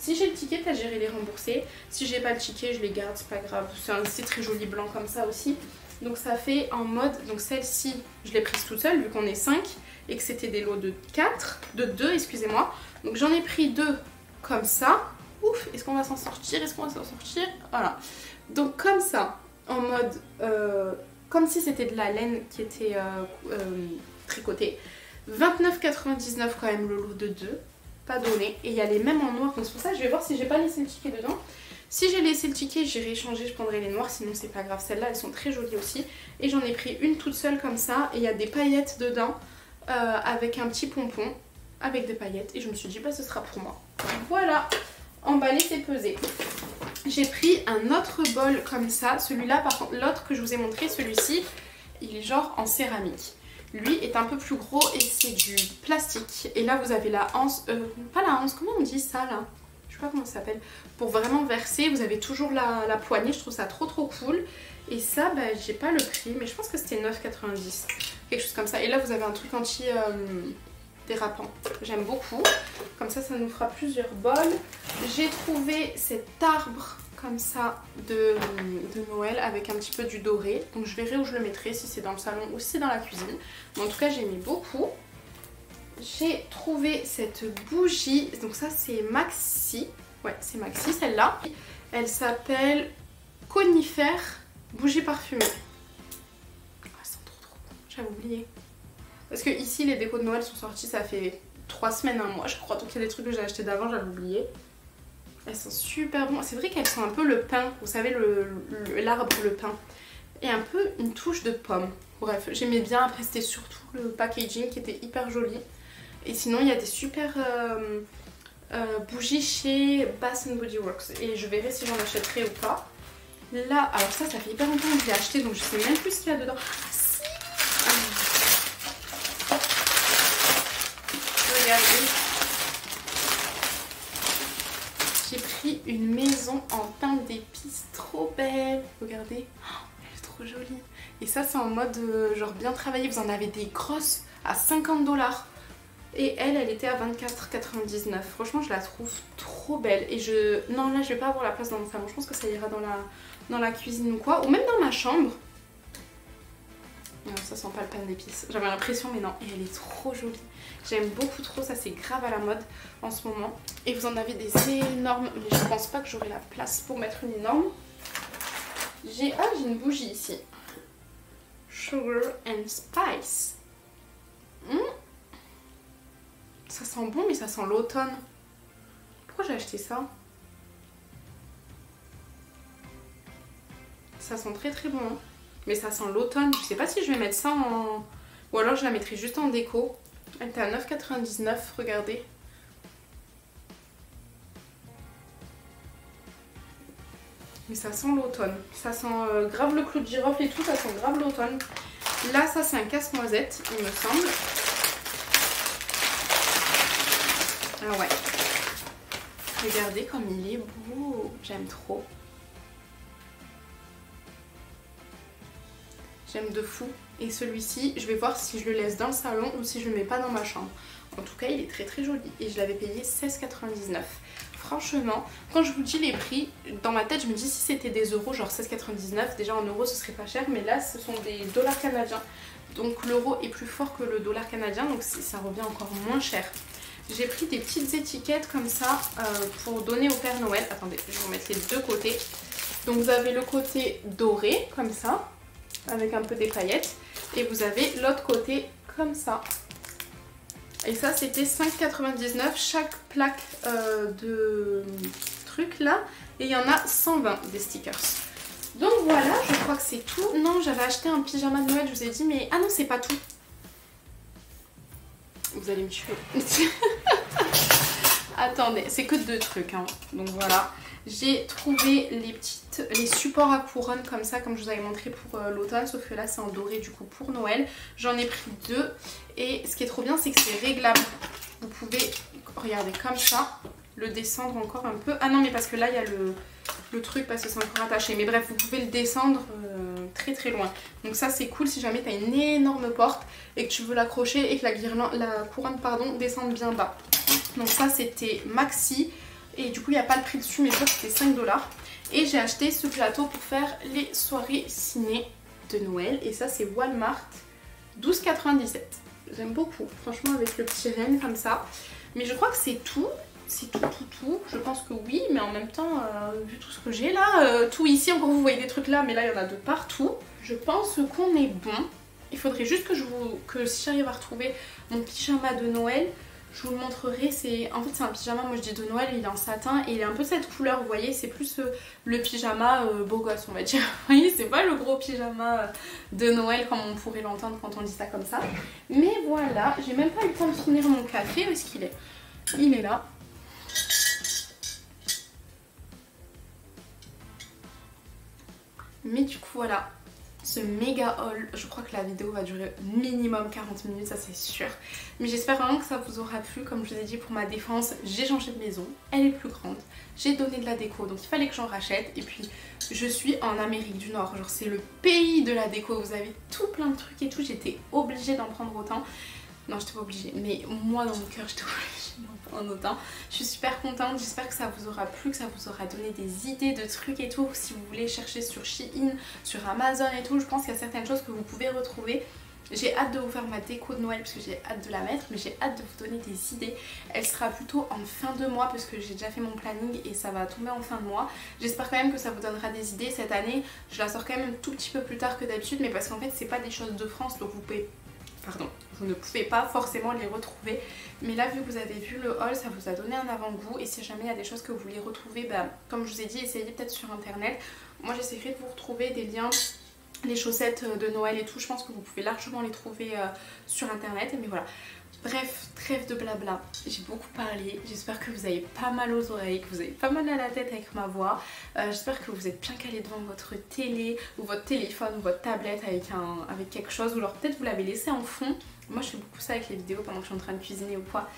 Si j'ai le ticket, peut-être j'irai les rembourser. Si j'ai pas le ticket, je les garde, c'est pas grave. C'est très joli blanc comme ça aussi. Donc ça fait en mode, donc celle-ci, je l'ai prise toute seule vu qu'on est 5 et que c'était des lots de 2, excusez-moi. Donc j'en ai pris 2 comme ça. Ouf, est-ce qu'on va s'en sortir? Voilà. Donc comme ça, en mode, comme si c'était de la laine qui était tricotée. 29,99 quand même le lot de 2. Pas donné et il y a les mêmes en noir, donc c'est pour ça que je vais voir si j'ai pas laissé le ticket dedans. Si j'ai laissé le ticket, j'irai échanger, je prendrai les noirs, sinon c'est pas grave. Celles-là elles sont très jolies aussi et j'en ai pris une toute seule comme ça et il y a des paillettes dedans avec un petit pompon avec des paillettes et je me suis dit bah ce sera pour moi. Voilà, emballé c'est pesé. J'ai pris un autre bol comme ça, celui-là par contre, l'autre que je vous ai montré, celui-ci il est genre en céramique. Lui est un peu plus gros et c'est du plastique. Et là vous avez la anse, pas la anse, comment on dit ça là? Je sais pas comment ça s'appelle. Pour vraiment verser, vous avez toujours la poignée, je trouve ça trop cool. Et ça, bah, j'ai pas le prix, mais je pense que c'était 9,90. Quelque chose comme ça. Et là vous avez un truc anti dérapant. J'aime beaucoup. Comme ça nous fera plusieurs bols. J'ai trouvé cet arbre comme ça de Noël avec un petit peu du doré. Donc je verrai où je le mettrai, si c'est dans le salon ou si c'est dans la cuisine. Mais en tout cas j'aimais beaucoup. J'ai trouvé cette bougie. Donc ça c'est Maxi. Ouais c'est Maxi celle-là. Elle s'appelle Conifère bougie parfumée. Oh, elle sent trop bon. J'avais oublié. Parce que ici les décos de Noël sont sortis, ça fait 3 semaines, un mois je crois. Donc il y a des trucs que j'ai acheté d'avant, j'avais oublié. Elles sont super bonnes. C'est vrai qu'elles sont un peu le pain, vous savez l'arbre, le pain. Et un peu une touche de pomme. Bref, j'aimais bien. Après c'était surtout le packaging qui était hyper joli. Et sinon il y a des super bougies chez Bath Body Works. Et je verrai si j'en achèterai ou pas. Là, alors ça fait hyper longtemps que je l'ai acheté, donc je sais même plus ce qu'il y a dedans. Regardez. J'ai pris une maison en pain d'épices trop belle. Regardez. Oh, elle est trop jolie. Et ça c'est en mode genre bien travaillé. Vous en avez des grosses à 50 $. Et elle était à 24,99. Franchement je la trouve trop belle. Et non là je vais pas avoir la place dans mon salon. Je pense que ça ira dans la cuisine ou quoi. Ou même dans ma chambre. Non, ça sent pas le pain d'épices. J'avais l'impression mais non. Et elle est trop jolie. J'aime beaucoup trop. Ça c'est grave à la mode en ce moment. Et vous en avez des énormes. Mais je pense pas que j'aurai la place pour mettre une énorme. J'ai une bougie ici. Sugar and Spice. Ça sent bon mais ça sent l'automne. Pourquoi j'ai acheté ça? Ça sent très bon. Hein. Mais ça sent l'automne. Je sais pas si je vais mettre ça en... Ou alors je la mettrai juste en déco. Elle était à 9,99. Regardez. Mais ça sent l'automne. Ça sent grave le clou de girofle et tout. Ça sent grave l'automne. Là ça c'est un casse-noisette il me semble. Ah ouais. Regardez comme il est beau. J'aime trop. J'aime de fou. Et celui-ci, je vais voir si je le laisse dans le salon ou si je le mets pas dans ma chambre. En tout cas, il est très joli. Et je l'avais payé 16,99. Franchement, quand je vous dis les prix, dans ma tête, je me dis si c'était des euros, genre 16,99, déjà en euros ce serait pas cher. Mais là, ce sont des dollars canadiens. Donc l'euro est plus fort que le dollar canadien, donc ça revient encore moins cher. J'ai pris des petites étiquettes comme ça pour donner au Père Noël. Attendez, je vais vous mettre les deux côtés. Donc vous avez le côté doré, comme ça, avec un peu des paillettes. Et vous avez l'autre côté, comme ça. Et ça, c'était 5,99 chaque plaque de truc là. Et il y en a 120 des stickers. Donc voilà, je crois que c'est tout. Non, j'avais acheté un pyjama de Noël, je vous ai dit, mais... Ah non, c'est pas tout. Vous allez me tuer. Attendez, c'est que 2 trucs. Hein. Donc voilà. J'ai trouvé les supports à couronne comme ça, comme je vous avais montré pour l'automne. Sauf que là, c'est en doré du coup pour Noël. J'en ai pris 2. Et ce qui est trop bien, c'est que c'est réglable. Vous pouvez, regardez, comme ça, le descendre encore un peu. Ah non, mais parce que là, il y a le truc parce que c'est encore attaché. Mais bref, vous pouvez le descendre très loin. Donc ça, c'est cool si jamais tu as une énorme porte et que tu veux l'accrocher et que la couronne descende bien bas. Donc ça, c'était Maxi. Et du coup, il n'y a pas le prix dessus, mais je crois que c'était 5 $. Et j'ai acheté ce plateau pour faire les soirées ciné de Noël. Et ça, c'est Walmart, 12,97. J'aime beaucoup, franchement, avec le petit renne comme ça. Mais je crois que c'est tout. C'est tout. Je pense que oui, mais en même temps, vu tout ce que j'ai là, tout ici, encore vous voyez des trucs là, mais là, il y en a de partout. Je pense qu'on est bon. Il faudrait juste que si j'arrive à retrouver mon pyjama de Noël, je vous le montrerai. En fait c'est un pyjama, moi je dis de Noël, il est en satin et il est un peu cette couleur, vous voyez, c'est plus le pyjama beau gosse on va dire. Vous voyez, c'est pas le gros pyjama de Noël comme on pourrait l'entendre quand on dit ça comme ça. Mais voilà, j'ai même pas eu le temps de finir mon café. Où est-ce qu'il est? Il est là. Mais du coup voilà, ce ce méga haul. Je crois que la vidéo va durer minimum 40 minutes, ça c'est sûr. Mais j'espère vraiment que ça vous aura plu. Comme je vous ai dit, pour ma défense, j'ai changé de maison, elle est plus grande. J'ai donné de la déco, donc il fallait que j'en rachète. Et puis je suis en Amérique du Nord, genre c'est le pays de la déco. Vous avez tout plein de trucs et tout, j'étais obligée d'en prendre autant. Non, j'étais pas obligée, mais moi dans mon cœur j'étais obligée d'en prendre autant. Je suis super contente, j'espère que ça vous aura plu, que ça vous aura donné des idées de trucs et tout. Si vous voulez chercher sur Shein, sur Amazon et tout, je pense qu'il y a certaines choses que vous pouvez retrouver. J'ai hâte de vous faire ma déco de Noël parce que j'ai hâte de la mettre, mais j'ai hâte de vous donner des idées. Elle sera plutôt en fin de mois parce que j'ai déjà fait mon planning et ça va tomber en fin de mois. J'espère quand même que ça vous donnera des idées. Cette année, je la sors quand même un tout petit peu plus tard que d'habitude, mais parce qu'en fait c'est pas des choses de France, donc vous ne pouvez pas forcément les retrouver. Mais là, vu que vous avez vu le haul, ça vous a donné un avant-goût. Et si jamais il y a des choses que vous voulez retrouver, bah, comme je vous ai dit, essayez peut-être sur internet. Moi j'essaierai de vous retrouver des liens, les chaussettes de Noël et tout. Je pense que vous pouvez largement les trouver sur internet. Mais voilà. Bref, trêve de blabla, j'ai beaucoup parlé, j'espère que vous avez pas mal aux oreilles, que vous avez pas mal à la tête avec ma voix. J'espère que vous êtes bien calé devant votre télé ou votre téléphone ou votre tablette avec quelque chose, ou alors peut-être vous l'avez laissé en fond. Moi je fais beaucoup ça avec les vidéos pendant que je suis en train de cuisiner ou quoi.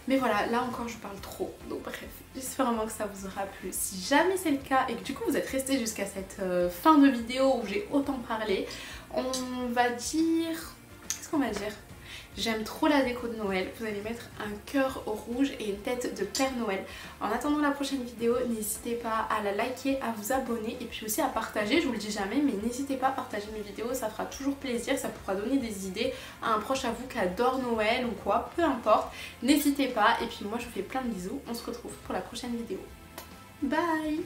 Mais voilà, là encore je parle trop, donc bref, j'espère vraiment que ça vous aura plu. Si jamais c'est le cas et que du coup vous êtes resté jusqu'à cette fin de vidéo où j'ai autant parlé, on va dire... Qu'est-ce qu'on va dire ? J'aime trop la déco de Noël. Vous allez mettre un cœur rouge et une tête de Père Noël. En attendant la prochaine vidéo, n'hésitez pas à la liker, à vous abonner et puis aussi à partager. Je vous le dis jamais, mais n'hésitez pas à partager mes vidéos, ça fera toujours plaisir. Ça pourra donner des idées à un proche à vous qui adore Noël ou quoi, peu importe. N'hésitez pas et puis moi je vous fais plein de bisous. On se retrouve pour la prochaine vidéo. Bye!